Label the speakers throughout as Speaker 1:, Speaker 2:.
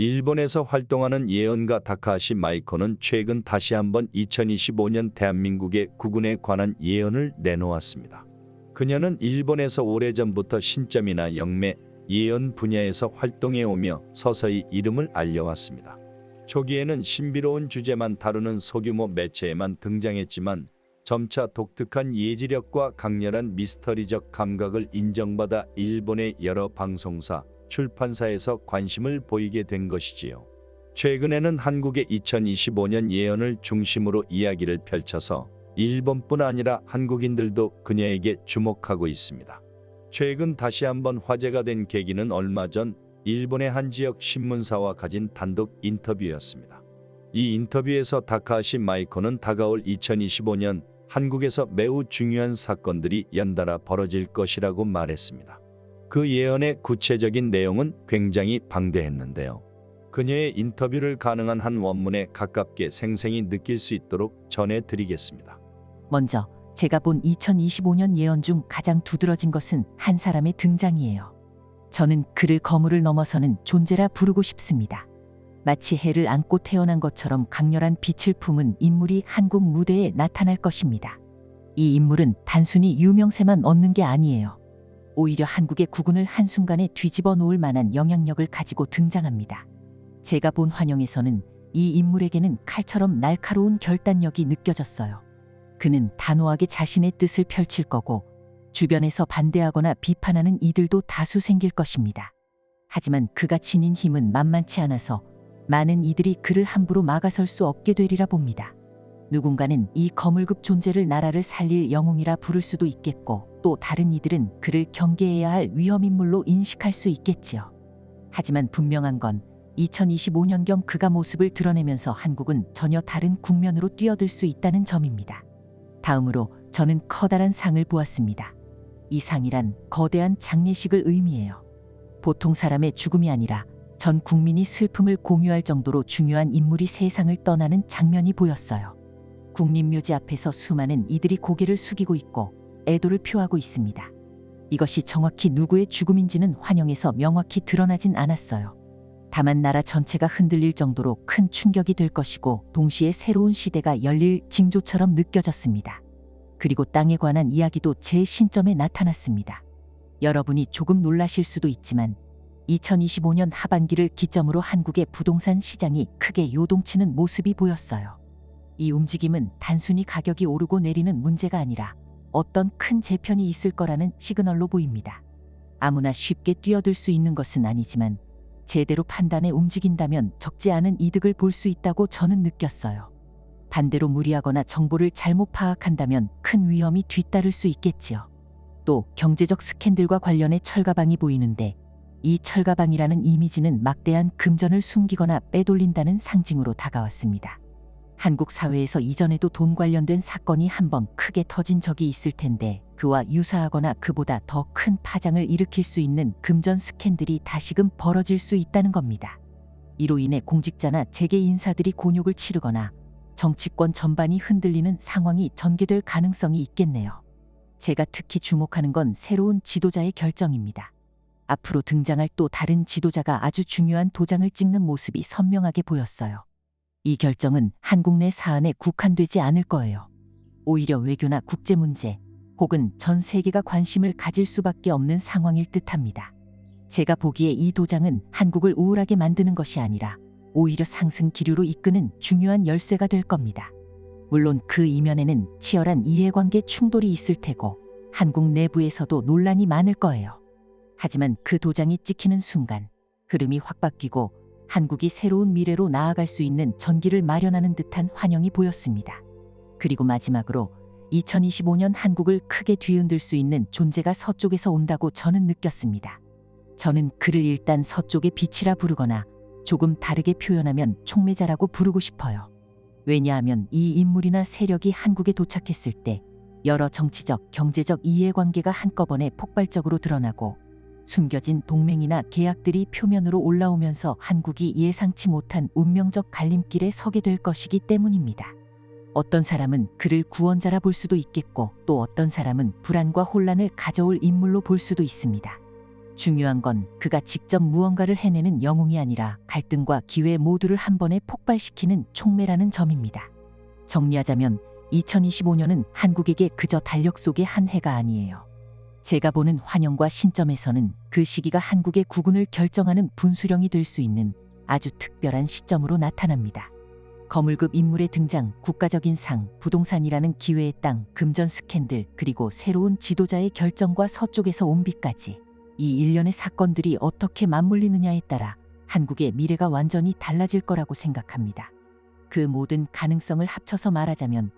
Speaker 1: 일본에서 활동하는 예언가 다카하시 마이코는 최근 다시 한번 2025년 대한민국의 국운에 관한 예언을 내놓았습니다. 그녀는 일본에서 오래전부터 신점이나 영매, 예언 분야에서 활동해 오며 서서히 이름을 알려왔습니다. 초기에는 신비로운 주제만 다루는 소규모 매체에만 등장했지만 점차 독특한 예지력과 강렬한 미스터리적 감각을 인정받아 일본의 여러 방송사, 출판사에서 관심을 보이게 된 것이지요. 최근에는 한국의 2025년 예언을 중심으로 이야기를 펼쳐서 일본뿐 아니라 한국인들도 그녀에게 주목하고 있습니다. 최근 다시 한번 화제가 된 계기는 얼마 전 일본의 한 지역 신문사와 가진 단독 인터뷰였습니다. 이 인터뷰에서 다카하시 마이코는 다가올 2025년 한국에서 매우 중요한 사건들이 연달아 벌어질 것이라고 말했습니다. 그 예언의 구체적인 내용은 굉장히 방대했는데요. 그녀의 인터뷰를 가능한 한 원문에 가깝게 생생히 느낄 수 있도록 전해드리겠습니다.
Speaker 2: 먼저 제가 본 2025년 예언 중 가장 두드러진 것은 한 사람의 등장이에요. 저는 그를 거물을 넘어서는 존재라 부르고 싶습니다. 마치 해를 안고 태어난 것처럼 강렬한 빛을 품은 인물이 한국 무대에 나타날 것입니다. 이 인물은 단순히 유명세만 얻는 게 아니에요. 오히려 한국의 국운을 한순간에 뒤집어 놓을 만한 영향력을 가지고 등장합니다. 제가 본 환영에서는 이 인물에게는 칼처럼 날카로운 결단력이 느껴졌어요. 그는 단호하게 자신의 뜻을 펼칠 거고 주변에서 반대하거나 비판하는 이들도 다수 생길 것입니다. 하지만 그가 지닌 힘은 만만치 않아서 많은 이들이 그를 함부로 막아설 수 없게 되리라 봅니다. 누군가는 이 거물급 존재를 나라를 살릴 영웅이라 부를 수도 있겠고 또 다른 이들은 그를 경계해야 할 위험인물로 인식할 수 있겠지요. 하지만 분명한 건 2025년경 그가 모습을 드러내면서 한국은 전혀 다른 국면으로 뛰어들 수 있다는 점입니다. 다음으로 저는 커다란 상을 보았습니다. 이 상이란 거대한 장례식을 의미해요. 보통 사람의 죽음이 아니라 전 국민이 슬픔을 공유할 정도로 중요한 인물이 세상을 떠나는 장면이 보였어요. 국립묘지 앞에서 수많은 이들이 고개를 숙이고 있고 애도를 표하고 있습니다. 이것이 정확히 누구의 죽음인지는 환영에서 명확히 드러나진 않았어요. 다만 나라 전체가 흔들릴 정도로 큰 충격이 될 것이고 동시에 새로운 시대가 열릴 징조처럼 느껴졌습니다. 그리고 땅에 관한 이야기도 제 신점에 나타났습니다. 여러분이 조금 놀라실 수도 있지만 2025년 하반기를 기점으로 한국의 부동산 시장이 크게 요동치는 모습이 보였어요. 이 움직임은 단순히 가격이 오르고 내리는 문제가 아니라 어떤 큰 재편이 있을 거라는 시그널로 보입니다. 아무나 쉽게 뛰어들 수 있는 것은 아니지만 제대로 판단해 움직인다면 적지 않은 이득을 볼 수 있다고 저는 느꼈어요. 반대로 무리하거나 정보를 잘못 파악한다면 큰 위험이 뒤따를 수 있겠지요. 또 경제적 스캔들과 관련해 철가방이 보이는데 이 철가방이라는 이미지는 막대한 금전을 숨기거나 빼돌린다는 상징으로 다가왔습니다. 한국 사회에서 이전에도 돈 관련된 사건이 한번 크게 터진 적이 있을 텐데 그와 유사하거나 그보다 더 큰 파장을 일으킬 수 있는 금전 스캔들이 다시금 벌어질 수 있다는 겁니다. 이로 인해 공직자나 재계 인사들이 곤욕을 치르거나 정치권 전반이 흔들리는 상황이 전개될 가능성이 있겠네요. 제가 특히 주목하는 건 새로운 지도자의 결정입니다. 앞으로 등장할 또 다른 지도자가 아주 중요한 도장을 찍는 모습이 선명하게 보였어요. 이 결정은 한국 내 사안에 국한되지 않을 거예요. 오히려 외교나 국제 문제 혹은 전 세계가 관심을 가질 수밖에 없는 상황일 듯합니다. 제가 보기에 이 도장은 한국을 우울하게 만드는 것이 아니라 오히려 상승 기류로 이끄는 중요한 열쇠가 될 겁니다. 물론 그 이면에는 치열한 이해관계 충돌이 있을 테고 한국 내부에서도 논란이 많을 거예요. 하지만 그 도장이 찍히는 순간 흐름이 확 바뀌고 한국이 새로운 미래로 나아갈 수 있는 전기를 마련하는 듯한 환영이 보였습니다. 그리고 마지막으로 2025년 한국을 크게 뒤흔들 수 있는 존재가 서쪽에서 온다고 저는 느꼈습니다. 저는 그를 일단 서쪽의 빛이라 부르거나 조금 다르게 표현하면 촉매자라고 부르고 싶어요. 왜냐하면 이 인물이나 세력이 한국에 도착했을 때 여러 정치적, 경제적 이해관계가 한꺼번에 폭발적으로 드러나고 숨겨진 동맹이나 계약들이 표면으로 올라오면서 한국이 예상치 못한 운명적 갈림길에 서게 될 것이기 때문입니다. 어떤 사람은 그를 구원자라 볼 수도 있겠고 또 어떤 사람은 불안과 혼란을 가져올 인물로 볼 수도 있습니다. 중요한 건 그가 직접 무언가를 해내는 영웅이 아니라 갈등과 기회 모두를 한 번에 폭발시키는 촉매라는 점입니다. 정리하자면 2025년은 한국에게 그저 달력 속의 한 해가 아니에요. 제가 보는 환영과 신점에서는 그 시기가 한국의 국운을 결정하는 분수령이 될 수 있는 아주 특별한 시점으로 나타납니다. 거물급 인물의 등장, 국가적인 상, 부동산이라는 기회의 땅, 금전 스캔들, 그리고 새로운 지도자의 결정과 서쪽에서 온 비까지 이 일련의 사건들이 어떻게 맞물리느냐에 따라 한국의 미래가 완전히 달라질 거라고 생각합니다. 그 모든 가능성을 합쳐서 말하자면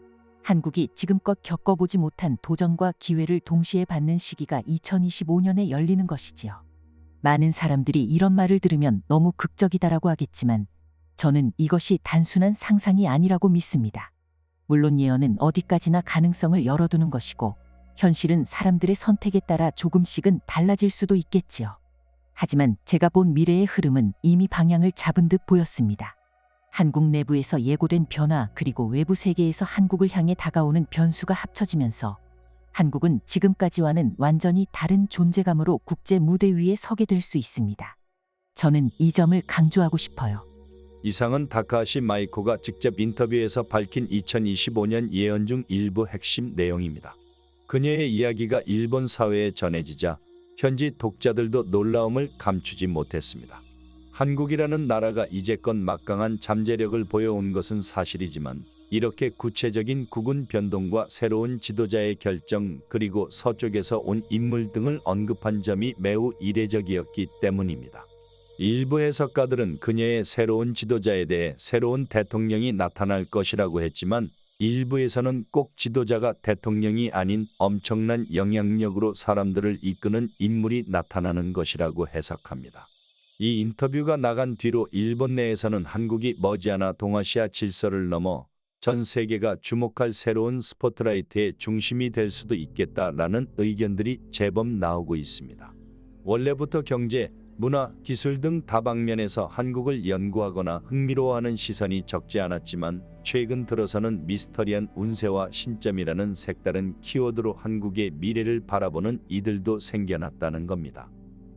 Speaker 2: 한국이 지금껏 겪어보지 못한 도전과 기회를 동시에 받는 시기가 2025년에 열리는 것이지요. 많은 사람들이 이런 말을 들으면 너무 극적이다라고 하겠지만 저는 이것이 단순한 상상이 아니라고 믿습니다. 물론 예언은 어디까지나 가능성을 열어두는 것이고 현실은 사람들의 선택에 따라 조금씩은 달라질 수도 있겠지요. 하지만 제가 본 미래의 흐름은 이미 방향을 잡은 듯 보였습니다. 한국 내부에서 예고된 변화 그리고 외부 세계에서 한국을 향해 다가오는 변수가 합쳐지면서 한국은 지금까지와는 완전히 다른 존재감으로 국제 무대 위에 서게 될 수 있습니다. 저는 이 점을 강조하고 싶어요.
Speaker 1: 이상은 다카하시 마이코가 직접 인터뷰에서 밝힌 2025년 예언 중 일부 핵심 내용입니다. 그녀의 이야기가 일본 사회에 전해지자 현지 독자들도 놀라움을 감추지 못했습니다. 한국이라는 나라가 이제껏 막강한 잠재력을 보여온 것은 사실이지만 이렇게 구체적인 국운 변동과 새로운 지도자의 결정 그리고 서쪽에서 온 인물 등을 언급한 점이 매우 이례적이었기 때문입니다. 일부 해석가들은 그녀의 새로운 지도자에 대해 새로운 대통령이 나타날 것이라고 했지만 일부에서는 꼭 지도자가 대통령이 아닌 엄청난 영향력으로 사람들을 이끄는 인물이 나타나는 것이라고 해석합니다. 이 인터뷰가 나간 뒤로 일본 내에서는 한국이 머지않아 동아시아 질서를 넘어 전 세계가 주목할 새로운 스포트라이트의 중심이 될 수도 있겠다라는 의견들이 제법 나오고 있습니다. 원래부터 경제, 문화, 기술 등 다방면에서 한국을 연구하거나 흥미로워하는 시선이 적지 않았지만 최근 들어서는 미스터리한 운세와 신점이라는 색다른 키워드로 한국의 미래를 바라보는 이들도 생겨났다는 겁니다.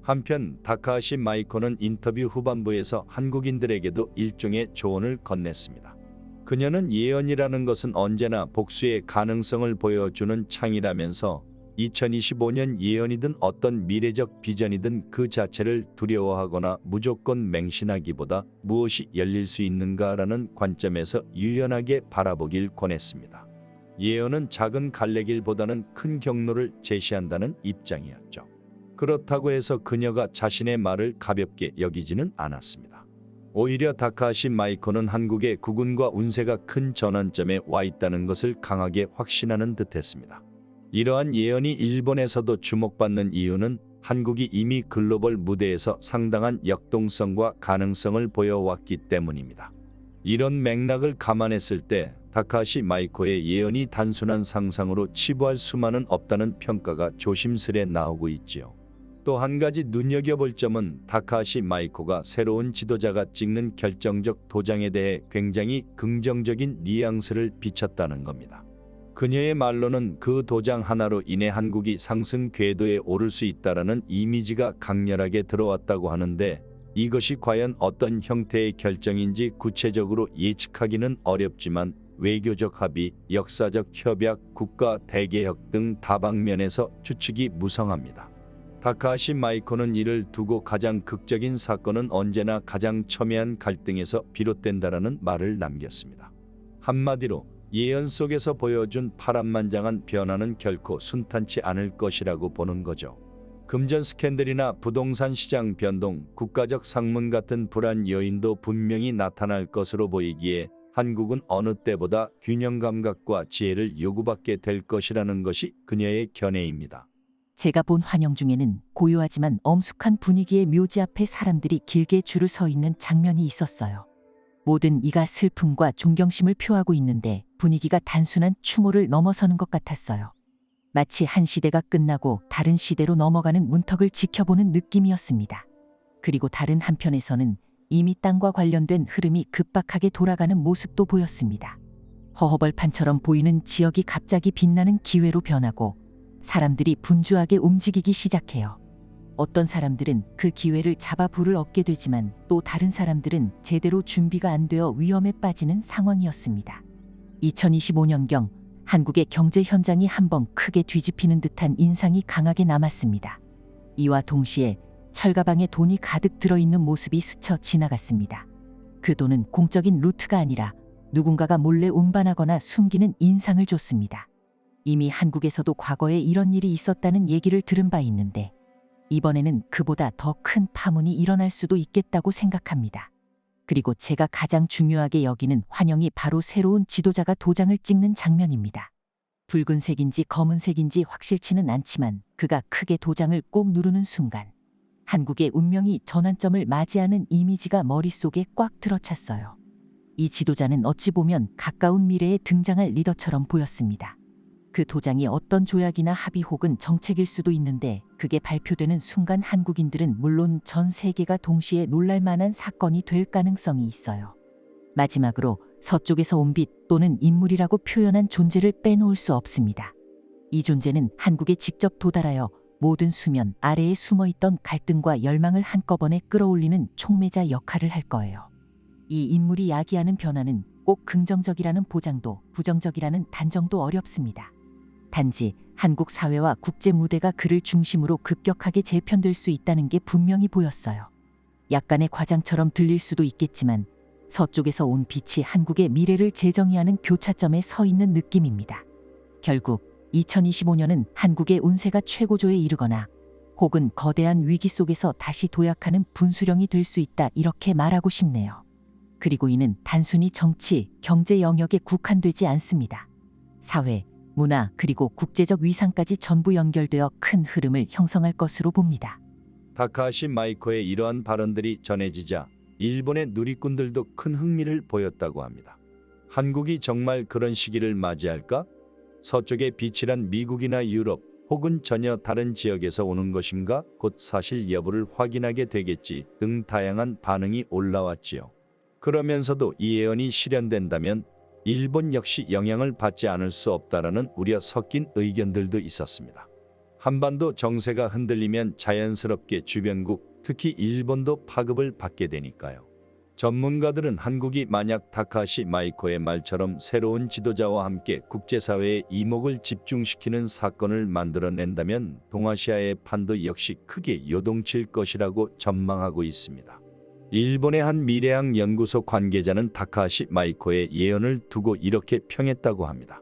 Speaker 1: 한편 다카하시 마이코는 인터뷰 후반부에서 한국인들에게도 일종의 조언을 건넸습니다. 그녀는 예언이라는 것은 언제나 복수의 가능성을 보여주는 창이라면서 2025년 예언이든 어떤 미래적 비전이든 그 자체를 두려워하거나 무조건 맹신하기보다 무엇이 열릴 수 있는가라는 관점에서 유연하게 바라보길 권했습니다. 예언은 작은 갈래길보다는 큰 경로를 제시한다는 입장이었죠. 그렇다고 해서 그녀가 자신의 말을 가볍게 여기지는 않았습니다. 오히려 다카하시 마이코는 한국의 국운과 운세가 큰 전환점에 와 있다는 것을 강하게 확신하는 듯했습니다. 이러한 예언이 일본에서도 주목받는 이유는 한국이 이미 글로벌 무대에서 상당한 역동성과 가능성을 보여왔기 때문입니다. 이런 맥락을 감안했을 때 다카하시 마이코의 예언이 단순한 상상으로 치부할 수만은 없다는 평가가 조심스레 나오고 있지요. 또 한 가지 눈여겨볼 점은 다카하시 마이코가 새로운 지도자가 찍는 결정적 도장에 대해 굉장히 긍정적인 뉘앙스를 비쳤다는 겁니다. 그녀의 말로는 그 도장 하나로 인해 한국이 상승 궤도에 오를 수 있다라는 이미지가 강렬하게 들어왔다고 하는데 이것이 과연 어떤 형태의 결정인지 구체적으로 예측하기는 어렵지만 외교적 합의, 역사적 협약, 국가 대개혁 등 다방면에서 추측이 무성합니다. 다카하시 마이코는 이를 두고 가장 극적인 사건은 언제나 가장 첨예한 갈등에서 비롯된다라는 말을 남겼습니다. 한마디로 예언 속에서 보여준 파란만장한 변화는 결코 순탄치 않을 것이라고 보는 거죠. 금전 스캔들이나 부동산 시장 변동, 국가적 상문 같은 불안 요인도 분명히 나타날 것으로 보이기에 한국은 어느 때보다 균형 감각과 지혜를 요구받게 될 것이라는 것이 그녀의 견해입니다.
Speaker 2: 제가 본 환영 중에는 고요하지만 엄숙한 분위기의 묘지 앞에 사람들이 길게 줄을 서 있는 장면이 있었어요. 모든 이가 슬픔과 존경심을 표하고 있는데 분위기가 단순한 추모를 넘어서는 것 같았어요. 마치 한 시대가 끝나고 다른 시대로 넘어가는 문턱을 지켜보는 느낌이었습니다. 그리고 다른 한편에서는 이미 땅과 관련된 흐름이 급박하게 돌아가는 모습도 보였습니다. 허허벌판처럼 보이는 지역이 갑자기 빛나는 기회로 변하고 사람들이 분주하게 움직이기 시작해요. 어떤 사람들은 그 기회를 잡아 부를 얻게 되지만 또 다른 사람들은 제대로 준비가 안 되어 위험에 빠지는 상황이었습니다. 2025년경 한국의 경제 현장이 한번 크게 뒤집히는 듯한 인상이 강하게 남았습니다. 이와 동시에 철가방에 돈이 가득 들어있는 모습이 스쳐 지나갔습니다. 그 돈은 공적인 루트가 아니라 누군가가 몰래 운반하거나 숨기는 인상을 줬습니다. 이미 한국에서도 과거에 이런 일이 있었다는 얘기를 들은 바 있는데 이번에는 그보다 더 큰 파문이 일어날 수도 있겠다고 생각합니다. 그리고 제가 가장 중요하게 여기는 환영이 바로 새로운 지도자가 도장을 찍는 장면입니다. 붉은색인지 검은색인지 확실치는 않지만 그가 크게 도장을 꾹 누르는 순간 한국의 운명이 전환점을 맞이하는 이미지가 머릿속에 꽉 들어찼어요. 이 지도자는 어찌 보면 가까운 미래에 등장할 리더처럼 보였습니다. 그 도장이 어떤 조약이나 합의 혹은 정책일 수도 있는데 그게 발표되는 순간 한국인들은 물론 전 세계가 동시에 놀랄 만한 사건이 될 가능성이 있어요. 마지막으로 서쪽에서 온 빛 또는 인물이라고 표현한 존재를 빼놓을 수 없습니다. 이 존재는 한국에 직접 도달하여 모든 수면 아래에 숨어있던 갈등과 열망을 한꺼번에 끌어올리는 촉매자 역할을 할 거예요. 이 인물이 야기하는 변화는 꼭 긍정적이라는 보장도 부정적이라는 단정도 어렵습니다. 단지 한국 사회와 국제 무대가 그를 중심으로 급격하게 재편될 수 있다는 게 분명히 보였어요. 약간의 과장처럼 들릴 수도 있겠지만 서쪽에서 온 빛이 한국의 미래를 재정의하는 교차점에 서 있는 느낌입니다. 결국 2025년은 한국의 운세가 최고조에 이르거나 혹은 거대한 위기 속에서 다시 도약하는 분수령이 될 수 있다 이렇게 말하고 싶네요. 그리고 이는 단순히 정치, 경제 영역에 국한되지 않습니다. 사회, 문화 그리고 국제적 위상까지 전부 연결되어 큰 흐름을 형성할 것으로 봅니다.
Speaker 1: 다카하시 마이코의 이러한 발언들이 전해지자 일본의 누리꾼들도 큰 흥미를 보였다고 합니다. 한국이 정말 그런 시기를 맞이할까? 서쪽의 빛이란 미국이나 유럽 혹은 전혀 다른 지역에서 오는 것인가? 곧 사실 여부를 확인하게 되겠지 등 다양한 반응이 올라왔지요. 그러면서도 이 예언이 실현된다면 일본 역시 영향을 받지 않을 수 없다라는 우려 섞인 의견들도 있었습니다. 한반도 정세가 흔들리면 자연스럽게 주변국, 특히 일본도 파급을 받게 되니까요. 전문가들은 한국이 만약 다카시 마이코의 말처럼 새로운 지도자와 함께 국제사회의 이목을 집중시키는 사건을 만들어낸다면 동아시아의 판도 역시 크게 요동칠 것이라고 전망하고 있습니다. 일본의 한 미래학 연구소 관계자는 다카시 마이코의 예언을 두고 이렇게 평했다고 합니다.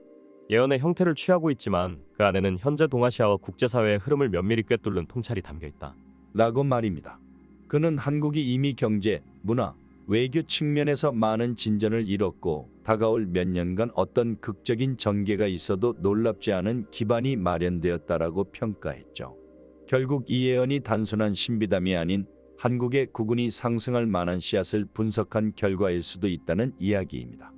Speaker 3: 예언의 형태를 취하고 있지만 그 안에는 현재 동아시아와 국제사회의 흐름을 면밀히 꿰뚫는 통찰이 담겨있다.
Speaker 1: 라고 말입니다. 그는 한국이 이미 경제, 문화, 외교 측면에서 많은 진전을 이뤘고 다가올 몇 년간 어떤 극적인 전개가 있어도 놀랍지 않은 기반이 마련되었다라고 평가했죠. 결국 이 예언이 단순한 신비담이 아닌 한국의 국운이 상승할 만한 씨앗을 분석한 결과일 수도 있다는 이야기입니다.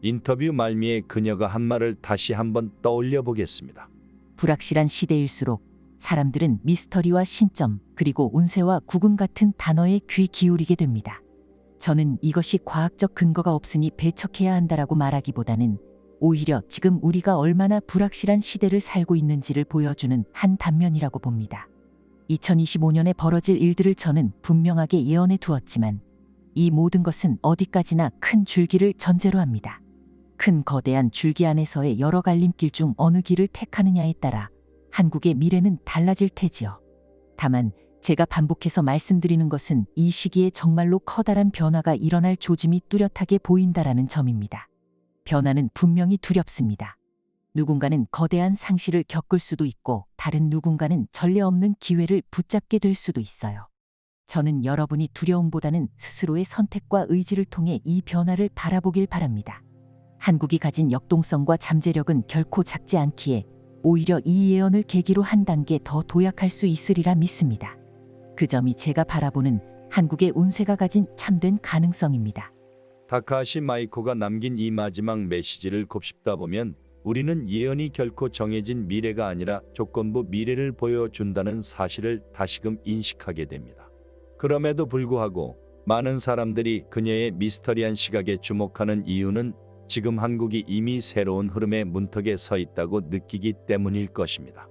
Speaker 1: 인터뷰 말미에 그녀가 한 말을 다시 한번 떠올려 보겠습니다.
Speaker 2: 불확실한 시대일수록 사람들은 미스터리와 신점 그리고 운세와 국운 같은 단어에 귀 기울이게 됩니다. 저는 이것이 과학적 근거가 없으니 배척해야 한다라고 말하기보다는 오히려 지금 우리가 얼마나 불확실한 시대를 살고 있는지를 보여주는 한 단면이라고 봅니다. 2025년에 벌어질 일들을 저는 분명하게 예언해 두었지만 이 모든 것은 어디까지나 큰 줄기를 전제로 합니다. 큰 거대한 줄기 안에서의 여러 갈림길 중 어느 길을 택하느냐에 따라 한국의 미래는 달라질 테지요. 다만 제가 반복해서 말씀드리는 것은 이 시기에 정말로 커다란 변화가 일어날 조짐이 뚜렷하게 보인다라는 점입니다. 변화는 분명히 두렵습니다. 누군가는 거대한 상실을 겪을 수도 있고 다른 누군가는 전례 없는 기회를 붙잡게 될 수도 있어요. 저는 여러분이 두려움보다는 스스로의 선택과 의지를 통해 이 변화를 바라보길 바랍니다. 한국이 가진 역동성과 잠재력은 결코 작지 않기에 오히려 이 예언을 계기로 한 단계 더 도약할 수 있으리라 믿습니다. 그 점이 제가 바라보는 한국의 운세가 가진 참된 가능성입니다.
Speaker 1: 다카시 마이코가 남긴 이 마지막 메시지를 곱씹다 보면 우리는 예언이 결코 정해진 미래가 아니라 조건부 미래를 보여준다는 사실을 다시금 인식하게 됩니다. 그럼에도 불구하고 많은 사람들이 그녀의 미스터리한 시각에 주목하는 이유는 지금 한국이 이미 새로운 흐름의 문턱에 서 있다고 느끼기 때문일 것입니다.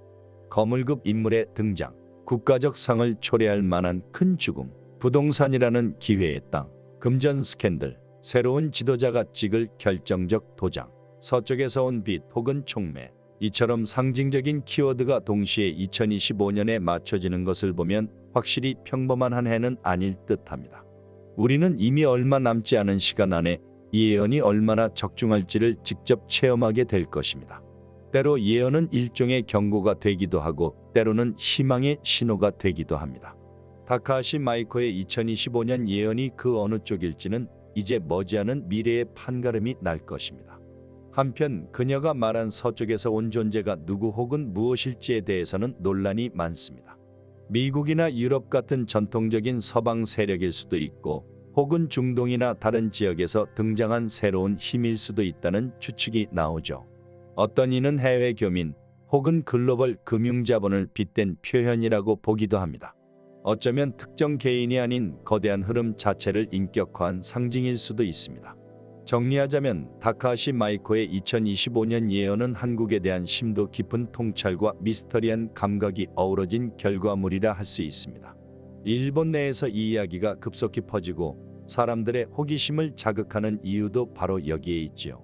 Speaker 1: 거물급 인물의 등장, 국가적 상을 초래할 만한 큰 죽음, 부동산이라는 기회의 땅, 금전 스캔들, 새로운 지도자가 찍을 결정적 도장, 서쪽에서 온 빛 혹은 촉매, 이처럼 상징적인 키워드가 동시에 2025년에 맞춰지는 것을 보면 확실히 평범한 한 해는 아닐 듯합니다. 우리는 이미 얼마 남지 않은 시간 안에 이 예언이 얼마나 적중할지를 직접 체험하게 될 것입니다. 때로 예언은 일종의 경고가 되기도 하고 때로는 희망의 신호가 되기도 합니다. 다카하시 마이코의 2025년 예언이 그 어느 쪽일지는 이제 머지않은 미래의 판가름이 날 것입니다. 한편 그녀가 말한 서쪽에서 온 존재가 누구 혹은 무엇일지에 대해서는 논란이 많습니다. 미국이나 유럽 같은 전통적인 서방 세력일 수도 있고 혹은 중동이나 다른 지역에서 등장한 새로운 힘일 수도 있다는 추측이 나오죠. 어떤 이는 해외 교민 혹은 글로벌 금융자본을 빗댄 표현이라고 보기도 합니다. 어쩌면 특정 개인이 아닌 거대한 흐름 자체를 인격화한 상징일 수도 있습니다. 정리하자면 다카하시 마이코의 2025년 예언은 한국에 대한 심도 깊은 통찰과 미스터리한 감각이 어우러진 결과물이라 할 수 있습니다. 일본 내에서 이 이야기가 급속히 퍼지고 사람들의 호기심을 자극하는 이유도 바로 여기에 있지요.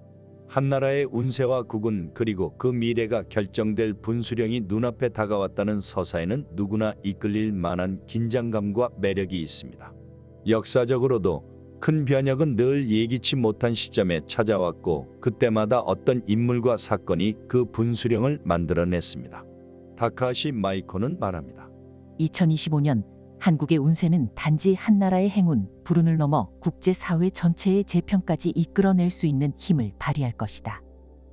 Speaker 1: 한 나라의 운세와 국운 그리고 그 미래가 결정될 분수령이 눈앞에 다가왔다는 서사에는 누구나 이끌릴 만한 긴장감과 매력이 있습니다. 역사적으로도 큰 변혁은 늘 예기치 못한 시점에 찾아왔고 그때마다 어떤 인물과 사건이 그 분수령을 만들어냈습니다. 다카하시 마이코는 말합니다.
Speaker 2: 2025년 한국의 운세는 단지 한 나라의 행운, 불운을 넘어 국제사회 전체의 재편까지 이끌어낼 수 있는 힘을 발휘할 것이다.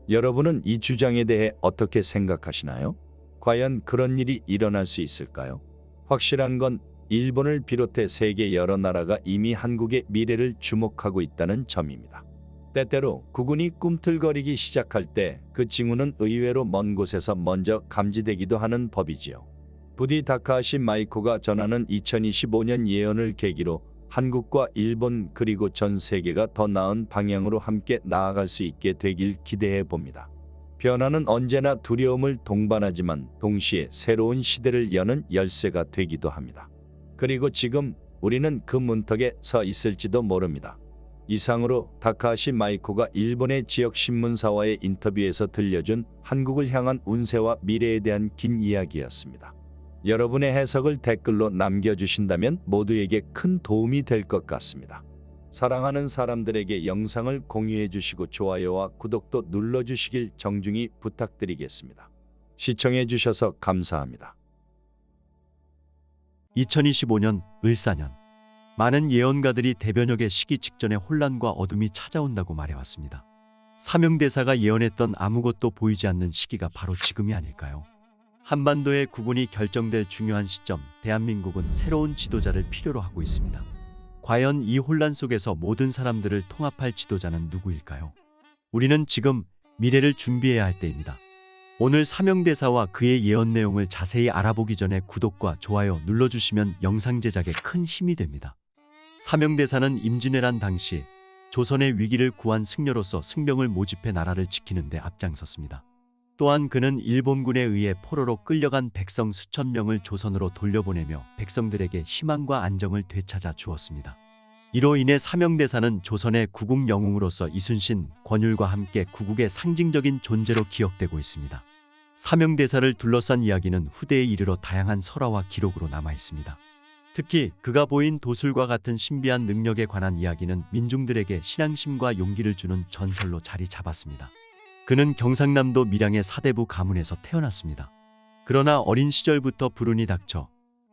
Speaker 1: 여러분은 이 주장에 대해 어떻게 생각하시나요? 과연 그런 일이 일어날 수 있을까요? 확실한 건 일본을 비롯해 세계 여러 나라가 이미 한국의 미래를 주목하고 있다는 점입니다. 때때로 국운이 꿈틀거리기 시작할 때 그 징후는 의외로 먼 곳에서 먼저 감지되기도 하는 법이지요. 부디 다카하시 마이코가 전하는 2025년 예언을 계기로 한국과 일본 그리고 전 세계가 더 나은 방향으로 함께 나아갈 수 있게 되길 기대해 봅니다. 변화는 언제나 두려움을 동반하지만 동시에 새로운 시대를 여는 열쇠가 되기도 합니다. 그리고 지금 우리는 그 문턱에 서 있을지도 모릅니다. 이상으로 다카하시 마이코가 일본의 지역 신문사와의 인터뷰에서 들려준 한국을 향한 운세와 미래에 대한 긴 이야기였습니다. 여러분의 해석을 댓글로 남겨주신다면 모두에게 큰 도움이 될 것 같습니다. 사랑하는 사람들에게 영상을 공유해 주시고 좋아요와 구독도 눌러주시길 정중히 부탁드리겠습니다. 시청해 주셔서 감사합니다.
Speaker 4: 2025년 을사년, 많은 예언가들이 대변혁의 시기 직전에 혼란과 어둠이 찾아온다고 말해왔습니다. 사명대사가 예언했던 아무것도 보이지 않는 시기가 바로 지금이 아닐까요? 한반도의 국운이 결정될 중요한 시점, 대한민국은 새로운 지도자를 필요로 하고 있습니다. 과연 이 혼란 속에서 모든 사람들을 통합할 지도자는 누구일까요? 우리는 지금 미래를 준비해야 할 때입니다. 오늘 사명대사와 그의 예언 내용을 자세히 알아보기 전에 구독과 좋아요 눌러주시면 영상 제작에 큰 힘이 됩니다. 사명대사는 임진왜란 당시 조선의 위기를 구한 승려로서 승병을 모집해 나라를 지키는 데 앞장섰습니다. 또한 그는 일본군에 의해 포로로 끌려간 백성 수천 명을 조선으로 돌려보내며 백성들에게 희망과 안정을 되찾아 주었습니다. 이로 인해 사명대사는 조선의 구국 영웅으로서 이순신, 권율과 함께 구국의 상징적인 존재로 기억되고 있습니다. 사명대사를 둘러싼 이야기는 후대에 이르러 다양한 설화와 기록으로 남아 있습니다. 특히 그가 보인 도술과 같은 신비한 능력에 관한 이야기는 민중들에게 신앙심과 용기를 주는 전설로 자리 잡았습니다. 그는 경상남도 밀양의 사대부 가문에서 태어났습니다. 그러나 어린 시절부터 불운이 닥쳐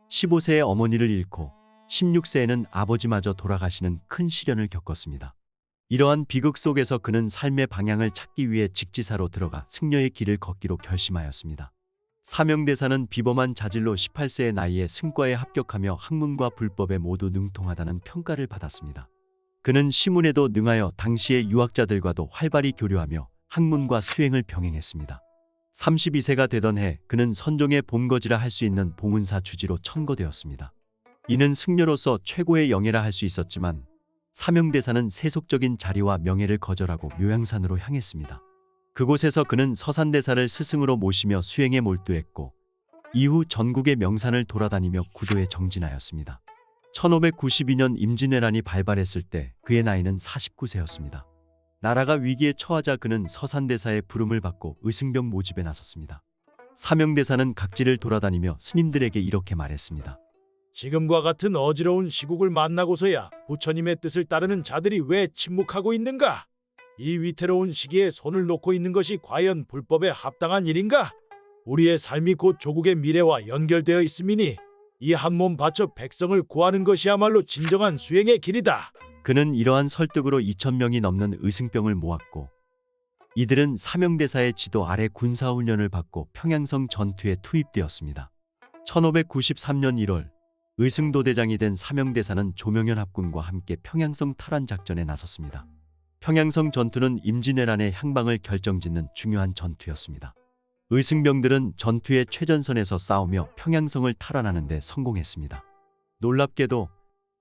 Speaker 4: 15세에 어머니를 잃고 16세에는 아버지마저 돌아가시는 큰 시련을 겪었습니다. 이러한 비극 속에서 그는 삶의 방향을 찾기 위해 직지사로 들어가 승려의 길을 걷기로 결심하였습니다. 사명대사는 비범한 자질로 18세의 나이에 승과에 합격하며 학문과 불법에 모두 능통하다는 평가를 받았습니다. 그는 시문에도 능하여 당시의 유학자들과도 활발히 교류하며 학문과 수행을 병행했습니다. 32세가 되던 해 그는 선종의 본거지라 할 수 있는 봉은사 주지로 천거되었습니다. 이는 승려로서 최고의 영예라 할 수 있었지만 사명대사는 세속적인 자리와 명예를 거절하고 묘양산으로 향했습니다. 그곳에서 그는 서산대사를 스승으로 모시며 수행에 몰두했고 이후 전국의 명산을 돌아다니며 구도에 정진하였습니다. 1592년 임진왜란이 발발했을 때 그의 나이는 49세였습니다. 나라가 위기에 처하자 그는 서산대사의 부름을 받고 의승병 모집에 나섰습니다. 사명대사는 각지를 돌아다니며 스님들에게 이렇게 말했습니다.
Speaker 5: 지금과 같은 어지러운 시국을 만나고서야 부처님의 뜻을 따르는 자들이 왜 침묵하고 있는가? 이 위태로운 시기에 손을 놓고 있는 것이 과연 불법에 합당한 일인가? 우리의 삶이 곧 조국의 미래와 연결되어 있음이니 이 한 몸 바쳐 백성을 구하는 것이야말로 진정한 수행의 길이다.
Speaker 4: 그는 이러한 설득으로 2,000명이 넘는 의승병을 모았고 이들은 사명대사의 지도 아래 군사훈련을 받고 평양성 전투에 투입되었습니다. 1593년 1월 의승도대장이 된 사명대사는 조명현 합군과 함께 평양성 탈환 작전에 나섰습니다. 평양성 전투는 임진왜란의 향방을 결정짓는 중요한 전투였습니다. 의승병들은 전투의 최전선에서 싸우며 평양성을 탈환하는 데 성공했습니다. 놀랍게도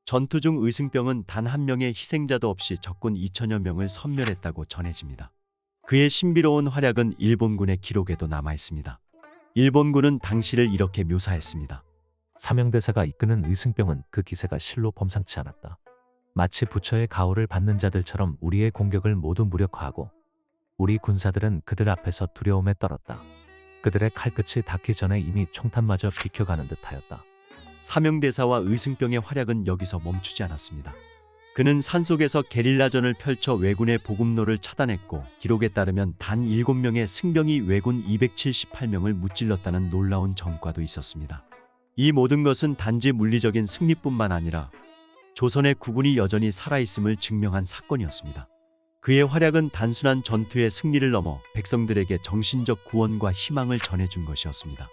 Speaker 4: 전투 중 의승병은 단 한 명의 희생자도 없이 적군 2,000여 명을 섬멸했다고 전해집니다. 그의 신비로운 활약은 일본군의 기록에도 남아 있습니다. 일본군은 당시를 이렇게 묘사했습니다.
Speaker 6: 사명대사가 이끄는 의승병은 그 기세가 실로 범상치 않았다. 마치 부처의 가호를 받는 자들처럼 우리의 공격을 모두 무력화하고 우리 군사들은 그들 앞에서 두려움에 떨었다. 그들의 칼끝이 닿기 전에 이미 총탄마저 비켜가는 듯하였다.
Speaker 4: 사명대사와 의승병의 활약은 여기서 멈추지 않았습니다. 그는 산속에서 게릴라전을 펼쳐 왜군의 보급로를 차단했고 기록에 따르면 단 7명의 승병이 왜군 278명을 무찔렀다는 놀라운 전과도 있었습니다. 이 모든 것은 단지 물리적인 승리뿐만 아니라 조선의 국군이 여전히 살아있음을 증명한 사건이었습니다. 그의 활약은 단순한 전투의 승리를 넘어 백성들에게 정신적 구원과 희망을 전해준 것이었습니다.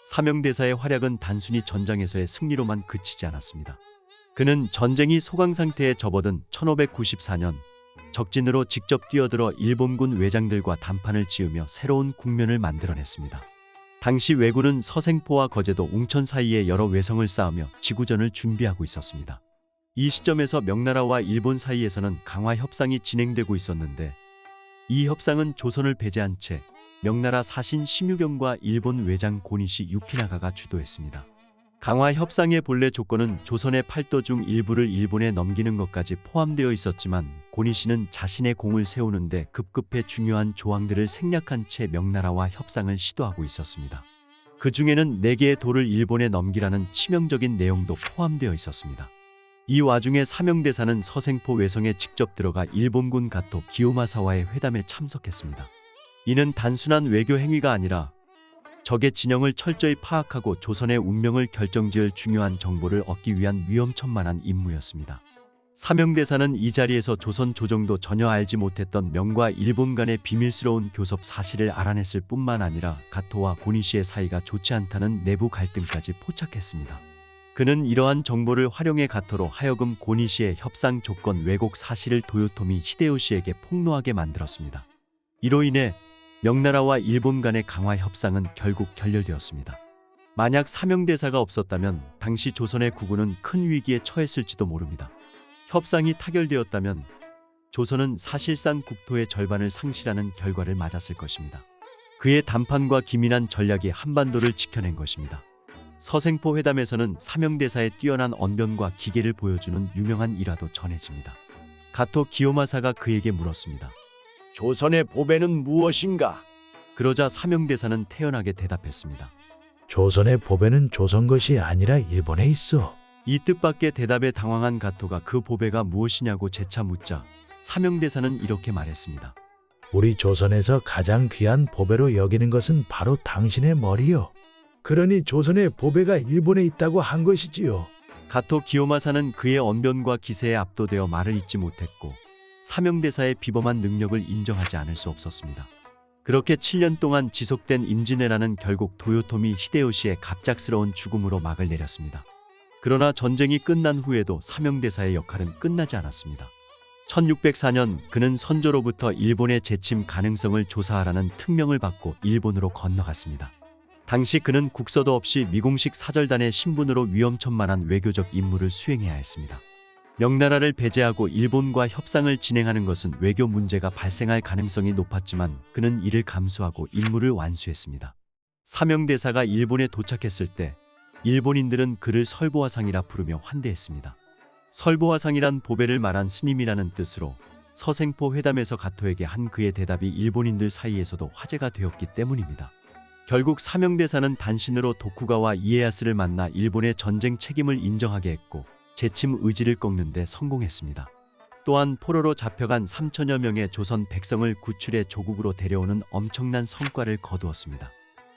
Speaker 4: 사명대사의 활약은 단순히 전장에서의 승리로만 그치지 않았습니다. 그는 전쟁이 소강 상태에 접어든 1594년 적진으로 직접 뛰어들어 일본군 외장들과 단판을 지으며 새로운 국면을 만들어냈습니다. 당시 왜군은 서생포와 거제도 웅천 사이에 여러 외성을 쌓으며 지구전을 준비하고 있었습니다. 이 시점에서 명나라와 일본 사이에서는 강화 협상이 진행되고 있었는데 이 협상은 조선을 배제한 채 명나라 사신 심유경과 일본 외장 고니시 유키나가가 주도했습니다. 강화 협상의 본래 조건은 조선의 팔도 중 일부를 일본에 넘기는 것까지 포함되어 있었지만 고니시는 자신의 공을 세우는데 급급해 중요한 조항들을 생략한 채 명나라와 협상을 시도하고 있었습니다. 그 중에는 4개의 도를 일본에 넘기라는 치명적인 내용도 포함되어 있었습니다. 이 와중에 사명대사는 서생포 외성에 직접 들어가 일본군 가토 기요마사와의 회담에 참석했습니다. 이는 단순한 외교 행위가 아니라 적의 진영을 철저히 파악하고 조선의 운명을 결정지을 중요한 정보를 얻기 위한 위험천만한 임무였습니다. 사명대사는 이 자리에서 조선 조정도 전혀 알지 못했던 명과 일본 간의 비밀스러운 교섭 사실을 알아냈을 뿐만 아니라 가토와 고니시의 사이가 좋지 않다는 내부 갈등까지 포착했습니다. 그는 이러한 정보를 활용해 가토로 하여금 고니시의 협상 조건 왜곡 사실을 도요토미 히데요시에게 폭로하게 만들었습니다. 이로 인해 명나라와 일본 간의 강화 협상은 결국 결렬되었습니다. 만약 사명대사가 없었다면 당시 조선의 국군은 큰 위기에 처했을지도 모릅니다. 협상이 타결되었다면 조선은 사실상 국토의 절반을 상실하는 결과를 맞았을 것입니다. 그의 단판과 기민한 전략이 한반도를 지켜낸 것입니다. 서생포 회담에서는 사명대사의 뛰어난 언변과 기계를 보여주는 유명한 일화도 전해집니다. 가토 기요마사가 그에게 물었습니다.
Speaker 5: 조선의 보배는 무엇인가?
Speaker 4: 그러자 사명대사는 태연하게 대답했습니다.
Speaker 5: 조선의 보배는 조선 것이 아니라 일본에 있어.
Speaker 4: 이 뜻밖의 대답에 당황한 가토가 그 보배가 무엇이냐고 재차 묻자 사명대사는 이렇게 말했습니다.
Speaker 5: 우리 조선에서 가장 귀한 보배로 여기는 것은 바로 당신의 머리요. 그러니 조선의 보배가 일본에 있다고 한 것이지요.
Speaker 4: 가토 기요마사는 그의 언변과 기세에 압도되어 말을 잇지 못했고 사명대사의 비범한 능력을 인정하지 않을 수 없었습니다. 그렇게 7년 동안 지속된 임진왜란은 결국 도요토미 히데요시의 갑작스러운 죽음으로 막을 내렸습니다. 그러나 전쟁이 끝난 후에도 사명대사의 역할은 끝나지 않았습니다. 1604년 그는 선조로부터 일본의 재침 가능성을 조사하라는 특명을 받고 일본으로 건너갔습니다. 당시 그는 국서도 없이 미공식 사절단의 신분으로 위험천만한 외교적 임무를 수행해야 했습니다. 명나라를 배제하고 일본과 협상을 진행하는 것은 외교 문제가 발생할 가능성이 높았지만 그는 이를 감수하고 임무를 완수했습니다. 사명대사가 일본에 도착했을 때 일본인들은 그를 설보화상이라 부르며 환대했습니다. 설보화상이란 보배를 말한 스님이라는 뜻으로 서생포 회담에서 가토에게 한 그의 대답이 일본인들 사이에서도 화제가 되었기 때문입니다. 결국 사명대사는 단신으로 도쿠가와 이에야스를 만나 일본의 전쟁 책임을 인정하게 했고 재침 의지를 꺾는 데 성공했습니다. 또한 포로로 잡혀간 3천여 명의 조선 백성을 구출해 조국으로 데려오는 엄청난 성과를 거두었습니다.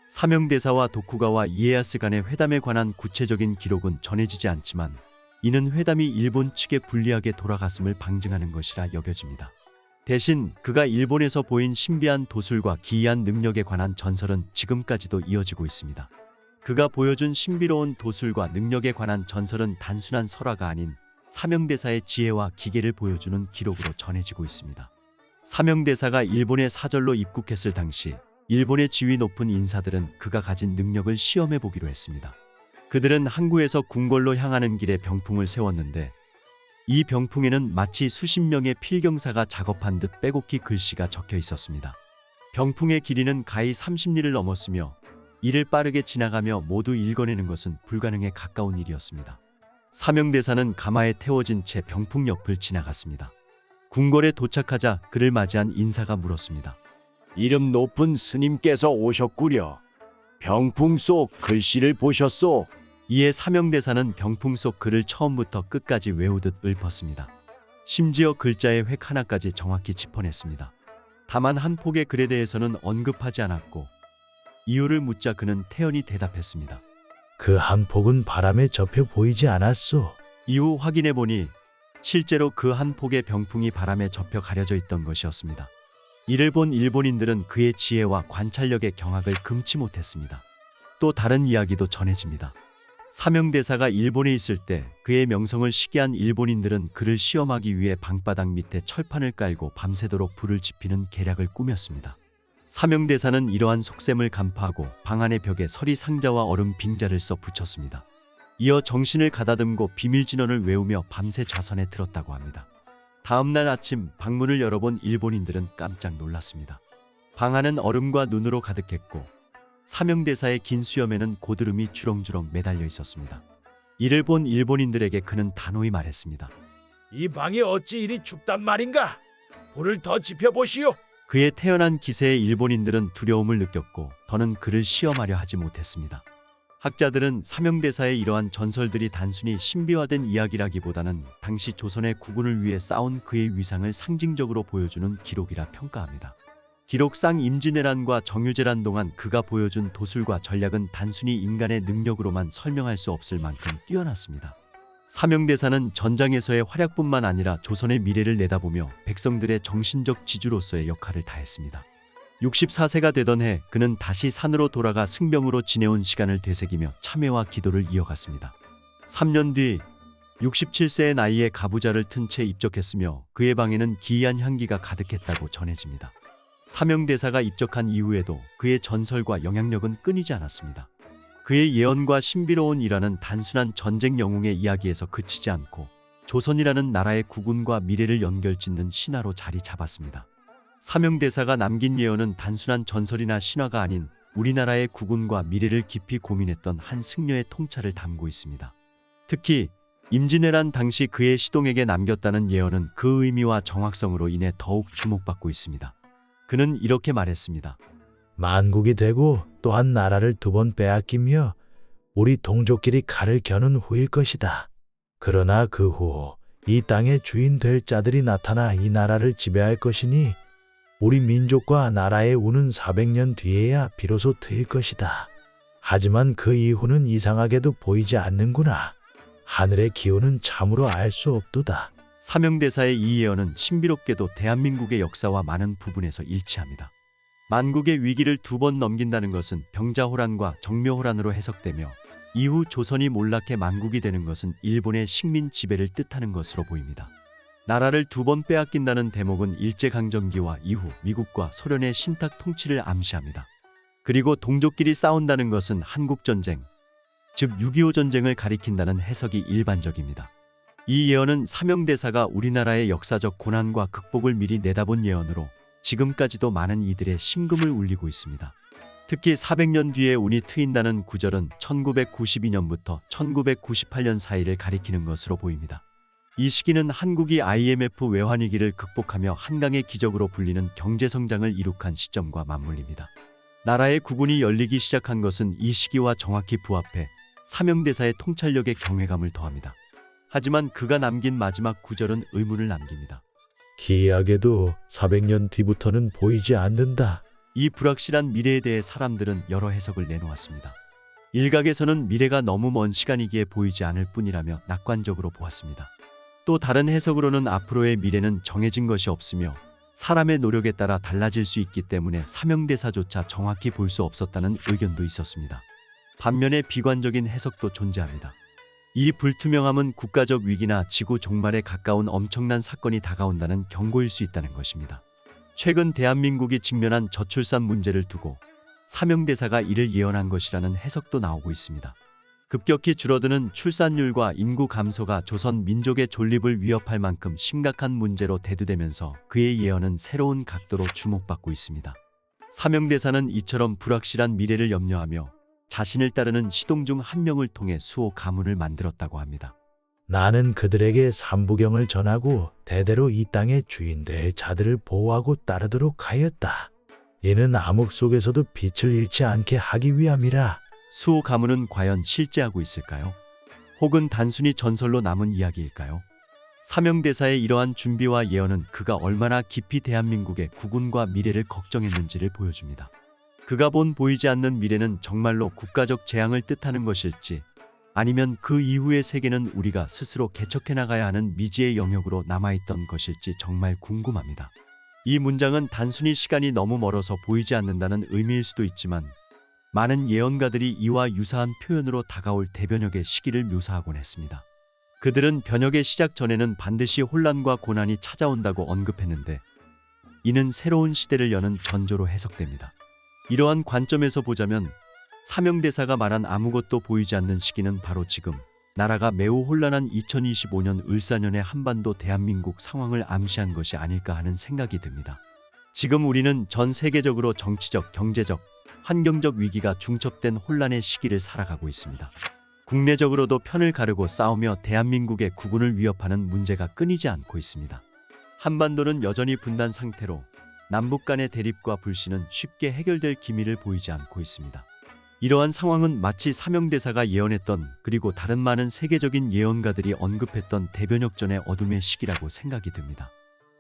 Speaker 4: 사명대사와 도쿠가와 이에야스 간의 회담에 관한 구체적인 기록은 전해지지 않지만 이는 회담이 일본 측에 불리하게 돌아갔음을 방증하는 것이라 여겨집니다. 대신 그가 일본에서 보인 신비한 도술과 기이한 능력에 관한 전설은 지금까지도 이어지고 있습니다. 그가 보여준 신비로운 도술과 능력에 관한 전설은 단순한 설화가 아닌 사명대사의 지혜와 기계를 보여주는 기록으로 전해지고 있습니다. 사명대사가 일본에 사절로 입국했을 당시 일본의 지위 높은 인사들은 그가 가진 능력을 시험해 보기로 했습니다. 그들은 항구에서 궁궐로 향하는 길에 병풍을 세웠는데 이 병풍에는 마치 수십 명의 필경사가 작업한 듯 빼곡히 글씨가 적혀 있었습니다. 병풍의 길이는 가히 30리를 넘었으며 이를 빠르게 지나가며 모두 읽어내는 것은 불가능에 가까운 일이었습니다. 사명대사는 가마에 태워진 채 병풍 옆을 지나갔습니다. 궁궐에 도착하자 그를 맞이한 인사가 물었습니다.
Speaker 7: 이름 높은 스님께서 오셨구려. 병풍 속 글씨를 보셨소?
Speaker 4: 이에 사명대사는 병풍 속 글을 처음부터 끝까지 외우듯 읊었습니다. 심지어 글자의 획 하나까지 정확히 짚어냈습니다. 다만 한 폭의 글에 대해서는 언급하지 않았고 이유를 묻자 그는 태연히 대답했습니다.
Speaker 5: 그 한 폭은 바람에 접혀 보이지 않았소.
Speaker 4: 이후 확인해보니 실제로 그 한 폭의 병풍이 바람에 접혀 가려져 있던 것이었습니다. 이를 본 일본인들은 그의 지혜와 관찰력의 경악을 금치 못했습니다. 또 다른 이야기도 전해집니다. 사명대사가 일본에 있을 때 그의 명성을 시기한 일본인들은 그를 시험하기 위해 방바닥 밑에 철판을 깔고 밤새도록 불을 지피는 계략을 꾸몄습니다. 사명대사는 이러한 속셈을 간파하고 방 안의 벽에 서리 상자와 얼음 빙자를 써 붙였습니다. 이어 정신을 가다듬고 비밀진언을 외우며 밤새 좌선에 들었다고 합니다. 다음날 아침 방문을 열어본 일본인들은 깜짝 놀랐습니다. 방 안은 얼음과 눈으로 가득했고 사명대사의 긴 수염에는 고드름이 주렁주렁 매달려 있었습니다. 이를 본 일본인들에게 그는 단호히 말했습니다.
Speaker 5: 이 방이 어찌 이리 춥단 말인가? 불을 더 지펴보시오.
Speaker 4: 그의 태연한 기세에 일본인들은 두려움을 느꼈고 더는 그를 시험하려 하지 못했습니다. 학자들은 사명대사의 이러한 전설들이 단순히 신비화된 이야기라기보다는 당시 조선의 국군을 위해 싸운 그의 위상을 상징적으로 보여주는 기록이라 평가합니다. 기록상 임진왜란과 정유재란 동안 그가 보여준 도술과 전략은 단순히 인간의 능력으로만 설명할 수 없을 만큼 뛰어났습니다. 사명대사는 전장에서의 활약뿐만 아니라 조선의 미래를 내다보며 백성들의 정신적 지주로서의 역할을 다했습니다. 64세가 되던 해 그는 다시 산으로 돌아가 승병으로 지내온 시간을 되새기며 참회와 기도를 이어갔습니다. 3년 뒤 67세의 나이에 가부좌를 튼 채 입적했으며 그의 방에는 기이한 향기가 가득했다고 전해집니다. 사명대사가 입적한 이후에도 그의 전설과 영향력은 끊이지 않았습니다. 그의 예언과 신비로운 일화는 단순한 전쟁 영웅의 이야기에서 그치지 않고 조선이라는 나라의 국운과 미래를 연결짓는 신화로 자리 잡았습니다. 사명대사가 남긴 예언은 단순한 전설이나 신화가 아닌 우리나라의 국운과 미래를 깊이 고민했던 한 승려의 통찰을 담고 있습니다. 특히 임진왜란 당시 그의 시동에게 남겼다는 예언은 그 의미와 정확성으로 인해 더욱 주목받고 있습니다. 그는 이렇게 말했습니다.
Speaker 5: 만국이 되고 또한 나라를 2번 빼앗기며 우리 동족끼리 칼을 겨눈 후일 것이다. 그러나 그 후 이 땅의 주인 될 자들이 나타나 이 나라를 지배할 것이니 우리 민족과 나라의 운은 400년 뒤에야 비로소 트일 것이다. 하지만 그 이후는 이상하게도 보이지 않는구나. 하늘의 기운은 참으로 알 수 없도다.
Speaker 4: 사명대사의 이 예언은 신비롭게도 대한민국의 역사와 많은 부분에서 일치합니다. 만국의 위기를 2번 넘긴다는 것은 병자호란과 정묘호란으로 해석되며 이후 조선이 몰락해 만국이 되는 것은 일본의 식민 지배를 뜻하는 것으로 보입니다. 나라를 2번 빼앗긴다는 대목은 일제강점기와 이후 미국과 소련의 신탁 통치를 암시합니다. 그리고 동족끼리 싸운다는 것은 한국전쟁, 즉 6.25 전쟁을 가리킨다는 해석이 일반적입니다. 이 예언은 사명대사가 우리나라의 역사적 고난과 극복을 미리 내다본 예언으로 지금까지도 많은 이들의 심금을 울리고 있습니다. 특히 400년 뒤에 운이 트인다는 구절은 1992년부터 1998년 사이를 가리키는 것으로 보입니다. 이 시기는 한국이 IMF 외환위기를 극복하며 한강의 기적으로 불리는 경제성장을 이룩한 시점과 맞물립니다. 나라의 구군이 열리기 시작한 것은 이 시기와 정확히 부합해 사명대사의 통찰력에 경외감을 더합니다. 하지만 그가 남긴 마지막 구절은 의문을 남깁니다.
Speaker 5: 기이하게도 400년 뒤부터는 보이지 않는다.
Speaker 4: 이 불확실한 미래에 대해 사람들은 여러 해석을 내놓았습니다. 일각에서는 미래가 너무 먼 시간이기에 보이지 않을 뿐이라며 낙관적으로 보았습니다. 또 다른 해석으로는 앞으로의 미래는 정해진 것이 없으며 사람의 노력에 따라 달라질 수 있기 때문에 사명대사조차 정확히 볼 수 없었다는 의견도 있었습니다. 반면에 비관적인 해석도 존재합니다. 이 불투명함은 국가적 위기나 지구 종말에 가까운 엄청난 사건이 다가온다는 경고일 수 있다는 것입니다. 최근 대한민국이 직면한 저출산 문제를 두고 사명대사가 이를 예언한 것이라는 해석도 나오고 있습니다. 급격히 줄어드는 출산율과 인구 감소가 조선 민족의 존립을 위협할 만큼 심각한 문제로 대두되면서 그의 예언은 새로운 각도로 주목받고 있습니다. 사명대사는 이처럼 불확실한 미래를 염려하며 자신을 따르는 시동 중 한 명을 통해 수호 가문을 만들었다고 합니다.
Speaker 5: 나는 그들에게 삼부경을 전하고 대대로 이 땅의 주인 될 자들을 보호하고 따르도록 하였다. 이는 암흑 속에서도 빛을 잃지 않게 하기 위함이라.
Speaker 4: 수호 가문은 과연 실제하고 있을까요? 혹은 단순히 전설로 남은 이야기일까요? 사명대사의 이러한 준비와 예언은 그가 얼마나 깊이 대한민국의 구군과 미래를 걱정했는지를 보여줍니다. 그가 본 보이지 않는 미래는 정말로 국가적 재앙을 뜻하는 것일지 아니면 그 이후의 세계는 우리가 스스로 개척해 나가야 하는 미지의 영역으로 남아있던 것일지 정말 궁금합니다. 이 문장은 단순히 시간이 너무 멀어서 보이지 않는다는 의미일 수도 있지만 많은 예언가들이 이와 유사한 표현으로 다가올 대변혁의 시기를 묘사하곤 했습니다. 그들은 변혁의 시작 전에는 반드시 혼란과 고난이 찾아온다고 언급했는데 이는 새로운 시대를 여는 전조로 해석됩니다. 이러한 관점에서 보자면 사명대사가 말한 아무것도 보이지 않는 시기는 바로 지금 나라가 매우 혼란한 2025년 을사년의 한반도 대한민국 상황을 암시한 것이 아닐까 하는 생각이 듭니다. 지금 우리는 전 세계적으로 정치적, 경제적, 환경적 위기가 중첩된 혼란의 시기를 살아가고 있습니다. 국내적으로도 편을 가르고 싸우며 대한민국의 구군을 위협하는 문제가 끊이지 않고 있습니다. 한반도는 여전히 분단 상태로 남북 간의 대립과 불신은 쉽게 해결될 기미를 보이지 않고 있습니다. 이러한 상황은 마치 사명대사가 예언했던 그리고 다른 많은 세계적인 예언가들이 언급했던 대변혁전의 어둠의 시기라고 생각이 듭니다.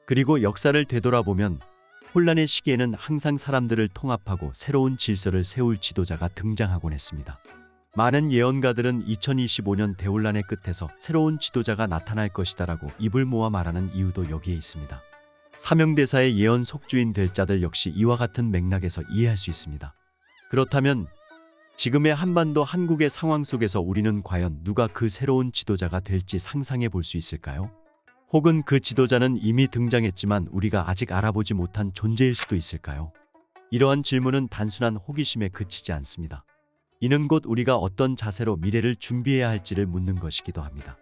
Speaker 4: 그리고 역사를 되돌아보면 혼란의 시기에는 항상 사람들을 통합하고 새로운 질서를 세울 지도자가 등장하곤 했습니다. 많은 예언가들은 2025년 대혼란의 끝에서 새로운 지도자가 나타날 것이다라고 입을 모아 말하는 이유도 여기에 있습니다. 사명대사의 예언 속주인 될 자들 역시 이와 같은 맥락에서 이해할 수 있습니다. 그렇다면 지금의 한반도 한국의 상황 속에서 우리는 과연 누가 그 새로운 지도자가 될지 상상해 볼 수 있을까요? 혹은 그 지도자는 이미 등장했지만 우리가 아직 알아보지 못한 존재일 수도 있을까요? 이러한 질문은 단순한 호기심에 그치지 않습니다. 이는 곧 우리가 어떤 자세로 미래를 준비해야 할지를 묻는 것이기도 합니다.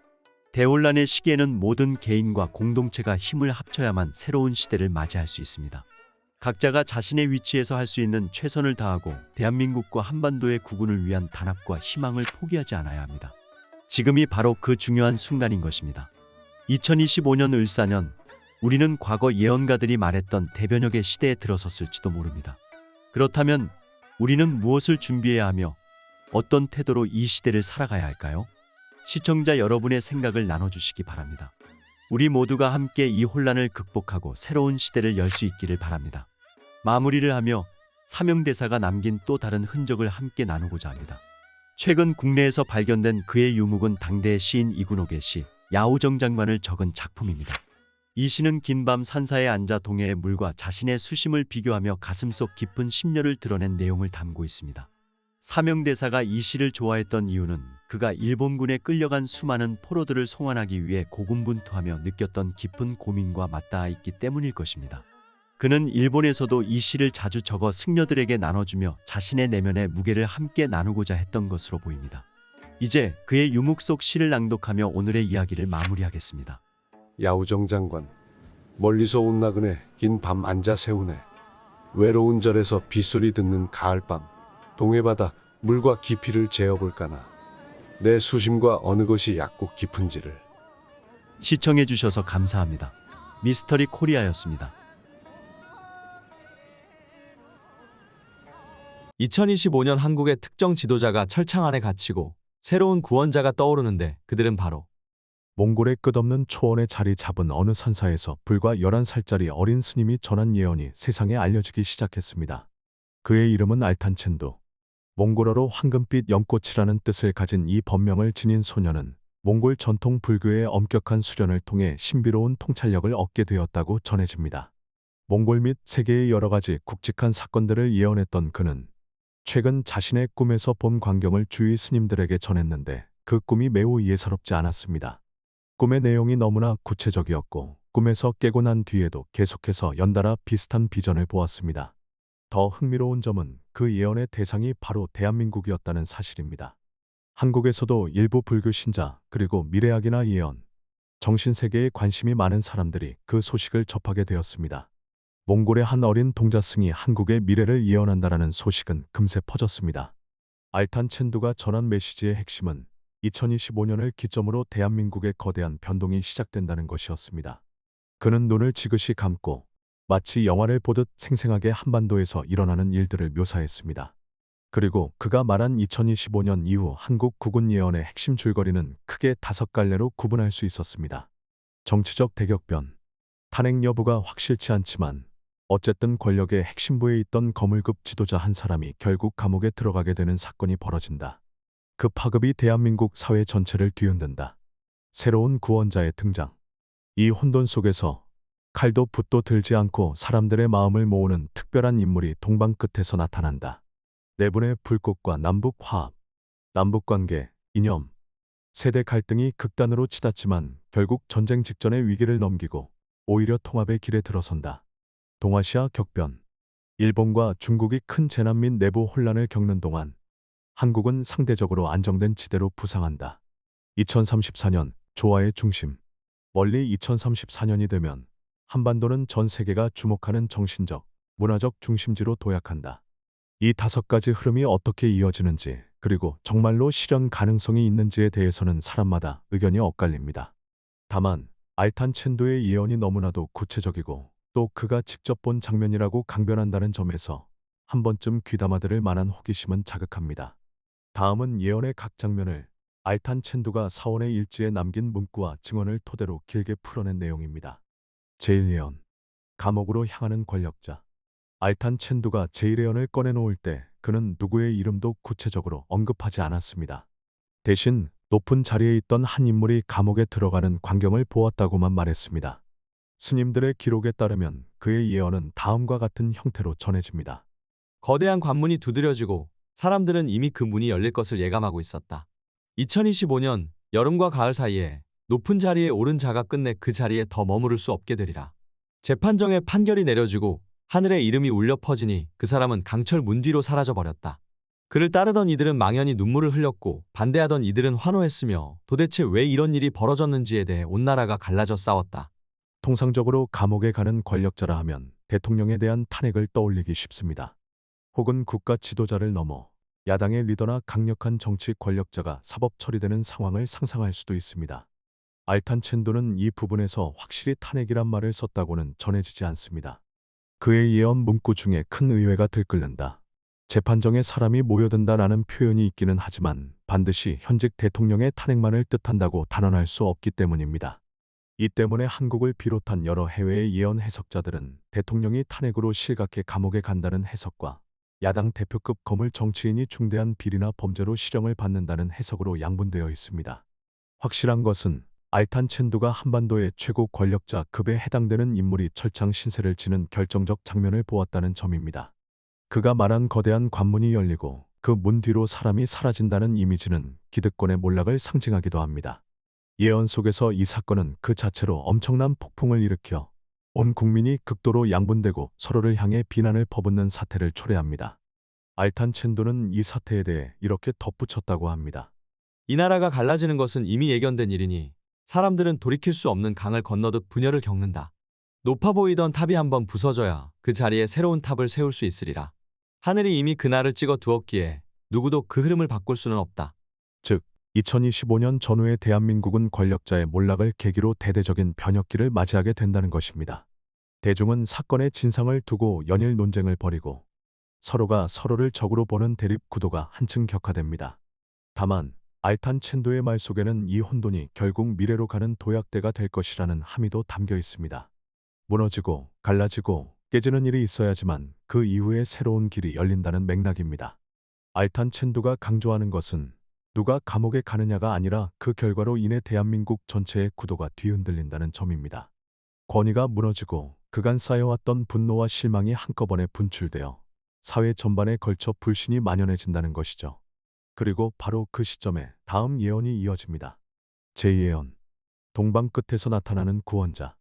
Speaker 4: 대혼란의 시기에는 모든 개인과 공동체가 힘을 합쳐야만 새로운 시대를 맞이할 수 있습니다. 각자가 자신의 위치에서 할 수 있는 최선을 다하고 대한민국과 한반도의 구군을 위한 단합과 희망을 포기하지 않아야 합니다. 지금이 바로 그 중요한 순간인 것입니다. 2025년 을사년, 우리는 과거 예언가들이 말했던 대변혁의 시대에 들어섰을지도 모릅니다. 그렇다면 우리는 무엇을 준비해야 하며 어떤 태도로 이 시대를 살아가야 할까요? 시청자 여러분의 생각을 나눠주시기 바랍니다. 우리 모두가 함께 이 혼란을 극복하고 새로운 시대를 열 수 있기를 바랍니다. 마무리를 하며 사명대사가 남긴 또 다른 흔적을 함께 나누고자 합니다. 최근 국내에서 발견된 그의 유묵은 당대의 시인 이군옥의 시 야우정 장관을 적은 작품입니다. 이 시는 긴밤 산사에 앉아 동해의 물과 자신의 수심을 비교하며 가슴속 깊은 심려를 드러낸 내용을 담고 있습니다. 사명대사가 이 시를 좋아했던 이유는 그가 일본군에 끌려간 수많은 포로들을 송환하기 위해 고군분투하며 느꼈던 깊은 고민과 맞닿아 있기 때문일 것입니다. 그는 일본에서도 이 시를 자주 적어 승려들에게 나눠주며 자신의 내면의 무게를 함께 나누고자 했던 것으로 보입니다. 이제 그의 유묵 속 시를 낭독하며 오늘의 이야기를 마무리하겠습니다.
Speaker 8: 야우정 장관, 멀리서 온 나그네 긴 밤 앉아 세우네. 외로운 절에서 빗소리 듣는 가을밤. 동해바다 물과 깊이를 재어볼까나. 내 수심과 어느 것이 얕고 깊은지를.
Speaker 4: 시청해 주셔서 감사합니다. 미스터리 코리아였습니다.
Speaker 9: 2025년 한국의 특정 지도자가 철창 안에 갇히고 새로운 구원자가 떠오르는데 그들은 바로
Speaker 10: 몽골의 끝없는 초원에 자리 잡은 어느 산사에서 불과 11살짜리 어린 스님이 전한 예언이 세상에 알려지기 시작했습니다. 그의 이름은 알탄첸도. 몽골어로 황금빛 연꽃이라는 뜻을 가진 이 법명을 지닌 소녀는 몽골 전통 불교의 엄격한 수련을 통해 신비로운 통찰력을 얻게 되었다고 전해집니다. 몽골 및 세계의 여러 가지 굵직한 사건들을 예언했던 그는 최근 자신의 꿈에서 본 광경을 주위 스님들에게 전했는데 그 꿈이 매우 예사롭지 않았습니다. 꿈의 내용이 너무나 구체적이었고 꿈에서 깨고 난 뒤에도 계속해서 연달아 비슷한 비전을 보았습니다. 더 흥미로운 점은 그 예언의 대상이 바로 대한민국이었다는 사실입니다. 한국에서도 일부 불교 신자 그리고 미래학이나 예언, 정신세계에 관심이 많은 사람들이 그 소식을 접하게 되었습니다. 몽골의 한 어린 동자승이 한국의 미래를 예언한다라는 소식은 금세 퍼졌습니다. 알탄첸두가 전한 메시지의 핵심은 2025년을 기점으로 대한민국의 거대한 변동이 시작된다는 것이었습니다. 그는 눈을 지그시 감고 마치 영화를 보듯 생생하게 한반도에서 일어나는 일들을 묘사했습니다. 그리고 그가 말한 2025년 이후 한국 국군 예언의 핵심 줄거리는 크게 5갈래로 구분할 수 있었습니다. 정치적 대격변, 탄핵 여부가 확실치 않지만 어쨌든 권력의 핵심부에 있던 거물급 지도자 한 사람이 결국 감옥에 들어가게 되는 사건이 벌어진다. 그 파급이 대한민국 사회 전체를 뒤흔든다. 새로운 구원자의 등장. 이 혼돈 속에서 칼도 붓도 들지 않고 사람들의 마음을 모으는 특별한 인물이 동방 끝에서 나타난다. 내분의 불꽃과 남북 화합, 남북관계, 이념, 세대 갈등이 극단으로 치닫지만 결국 전쟁 직전의 위기를 넘기고 오히려 통합의 길에 들어선다. 동아시아 격변. 일본과 중국이 큰 재난 및 내부 혼란을 겪는 동안 한국은 상대적으로 안정된 지대로 부상한다. 2034년 조화의 중심. 멀리 2034년이 되면 한반도는 전 세계가 주목하는 정신적, 문화적 중심지로 도약한다. 이 5가지 흐름이 어떻게 이어지는지 그리고 정말로 실현 가능성이 있는지에 대해서는 사람마다 의견이 엇갈립니다. 다만 알탄첸도의 예언이 너무나도 구체적이고 또 그가 직접 본 장면이라고 강변한다는 점에서 한 번쯤 귀담아들을 만한 호기심은 자극합니다. 다음은 예언의 각 장면을 알탄첸도가 사원의 일지에 남긴 문구와 증언을 토대로 길게 풀어낸 내용입니다. 제1예언. 감옥으로 향하는 권력자. 알탄첸도가 제1예언을 꺼내놓을 때 그는 누구의 이름도 구체적으로 언급하지 않았습니다. 대신 높은 자리에 있던 한 인물이 감옥에 들어가는 광경을 보았다고만 말했습니다. 스님들의 기록에 따르면 그의 예언은 다음과 같은 형태로 전해집니다.
Speaker 9: 거대한 관문이 두드려지고 사람들은 이미 그 문이 열릴 것을 예감하고 있었다. 2025년 여름과 가을 사이에 높은 자리에 오른 자가 끝내 그 자리에 더 머무를 수 없게 되리라. 재판정의 판결이 내려지고 하늘에 이름이 울려 퍼지니 그 사람은 강철 문 뒤로 사라져 버렸다. 그를 따르던 이들은 망연히 눈물을 흘렸고 반대하던 이들은 환호했으며 도대체 왜 이런 일이 벌어졌는지에 대해 온 나라가 갈라져 싸웠다.
Speaker 10: 통상적으로 감옥에 가는 권력자라 하면 대통령에 대한 탄핵을 떠올리기 쉽습니다. 혹은 국가 지도자를 넘어 야당의 리더나 강력한 정치 권력자가 사법 처리되는 상황을 상상할 수도 있습니다. 알탄첸도는 이 부분에서 확실히 탄핵이란 말을 썼다고는 전해지지 않습니다. 그의 예언 문구 중에 큰 의외가 들끓는다. 재판정에 사람이 모여든다라는 표현이 있기는 하지만 반드시 현직 대통령의 탄핵만을 뜻한다고 단언할 수 없기 때문입니다. 이 때문에 한국을 비롯한 여러 해외의 예언 해석자들은 대통령이 탄핵으로 실각해 감옥에 간다는 해석과 야당 대표급 거물 정치인이 중대한 비리나 범죄로 실형을 받는다는 해석으로 양분되어 있습니다. 확실한 것은 알탄첸도가 한반도의 최고 권력자 급에 해당되는 인물이 철창 신세를 지는 결정적 장면을 보았다는 점입니다. 그가 말한 거대한 관문이 열리고 그 문 뒤로 사람이 사라진다는 이미지는 기득권의 몰락을 상징하기도 합니다. 예언 속에서 이 사건은 그 자체로 엄청난 폭풍을 일으켜 온 국민이 극도로 양분되고 서로를 향해 비난을 퍼붓는 사태를 초래합니다. 알탄첸도는 이 사태에 대해 이렇게 덧붙였다고 합니다.
Speaker 9: 이 나라가 갈라지는 것은 이미 예견된 일이니 사람들은 돌이킬 수 없는 강을 건너듯 분열을 겪는다. 높아 보이던 탑이 한번 부서져야 그 자리에 새로운 탑을 세울 수 있으리라. 하늘이 이미 그날을 찍어 두었기에 누구도 그 흐름을 바꿀 수는 없다.
Speaker 10: 2025년 전후의 대한민국은 권력자의 몰락을 계기로 대대적인 변혁기를 맞이하게 된다는 것입니다. 대중은 사건의 진상을 두고 연일 논쟁을 벌이고 서로가 서로를 적으로 보는 대립 구도가 한층 격화됩니다. 다만 알탄 첸도의 말 속에는 이 혼돈이 결국 미래로 가는 도약대가 될 것이라는 함의도 담겨 있습니다. 무너지고 갈라지고 깨지는 일이 있어야지만 그 이후에 새로운 길이 열린다는 맥락입니다. 알탄 첸도가 강조하는 것은 누가 감옥에 가느냐가 아니라 그 결과로 인해 대한민국 전체의 구도가 뒤흔들린다는 점입니다. 권위가 무너지고 그간 쌓여왔던 분노와 실망이 한꺼번에 분출되어 사회 전반에 걸쳐 불신이 만연해진다는 것이죠. 그리고 바로 그 시점에 다음 예언이 이어집니다. 제2예언, 동방 끝에서 나타나는 구원자.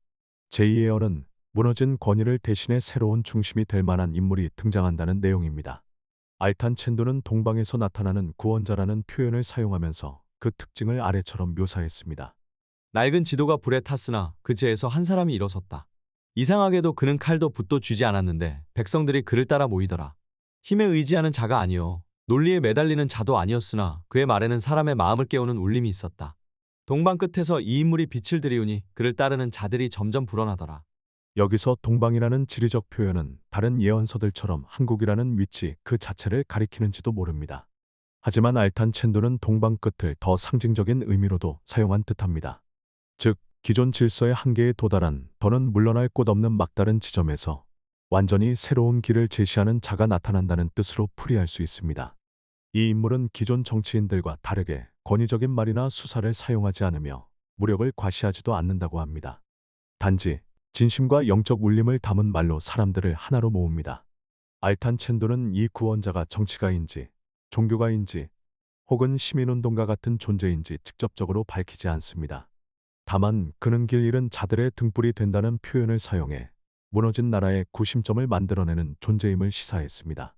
Speaker 10: 제2예언은 무너진 권위를 대신해 새로운 중심이 될 만한 인물이 등장한다는 내용입니다. 알탄 첸도는 동방에서 나타나는 구원자라는 표현을 사용하면서 그 특징을 아래처럼 묘사했습니다.
Speaker 9: 낡은 지도가 불에 탔으나 그 지에서 한 사람이 일어섰다. 이상하게도 그는 칼도 붓도 쥐지 않았는데 백성들이 그를 따라 모이더라. 힘에 의지하는 자가 아니요 논리에 매달리는 자도 아니었으나 그의 말에는 사람의 마음을 깨우는 울림이 있었다. 동방 끝에서 이 인물이 빛을 들이우니 그를 따르는 자들이 점점 불어나더라.
Speaker 10: 여기서 동방이라는 지리적 표현은 다른 예언서들처럼 한국이라는 위치 그 자체를 가리키는지도 모릅니다. 하지만 알탄 첸도는 동방 끝을 더 상징적인 의미로도 사용한 듯합니다. 즉, 기존 질서의 한계에 도달한 더는 물러날 곳 없는 막다른 지점에서 완전히 새로운 길을 제시하는 자가 나타난다는 뜻으로 풀이할 수 있습니다. 이 인물은 기존 정치인들과 다르게 권위적인 말이나 수사를 사용하지 않으며 무력을 과시하지도 않는다고 합니다. 단지 진심과 영적 울림을 담은 말로 사람들을 하나로 모읍니다. 알탄 첸도는 이 구원자가 정치가인지 종교가인지 혹은 시민운동가 같은 존재인지 직접적으로 밝히지 않습니다. 다만 그는 길 잃은 자들의 등불이 된다는 표현을 사용해 무너진 나라의 구심점을 만들어내는 존재임을 시사했습니다.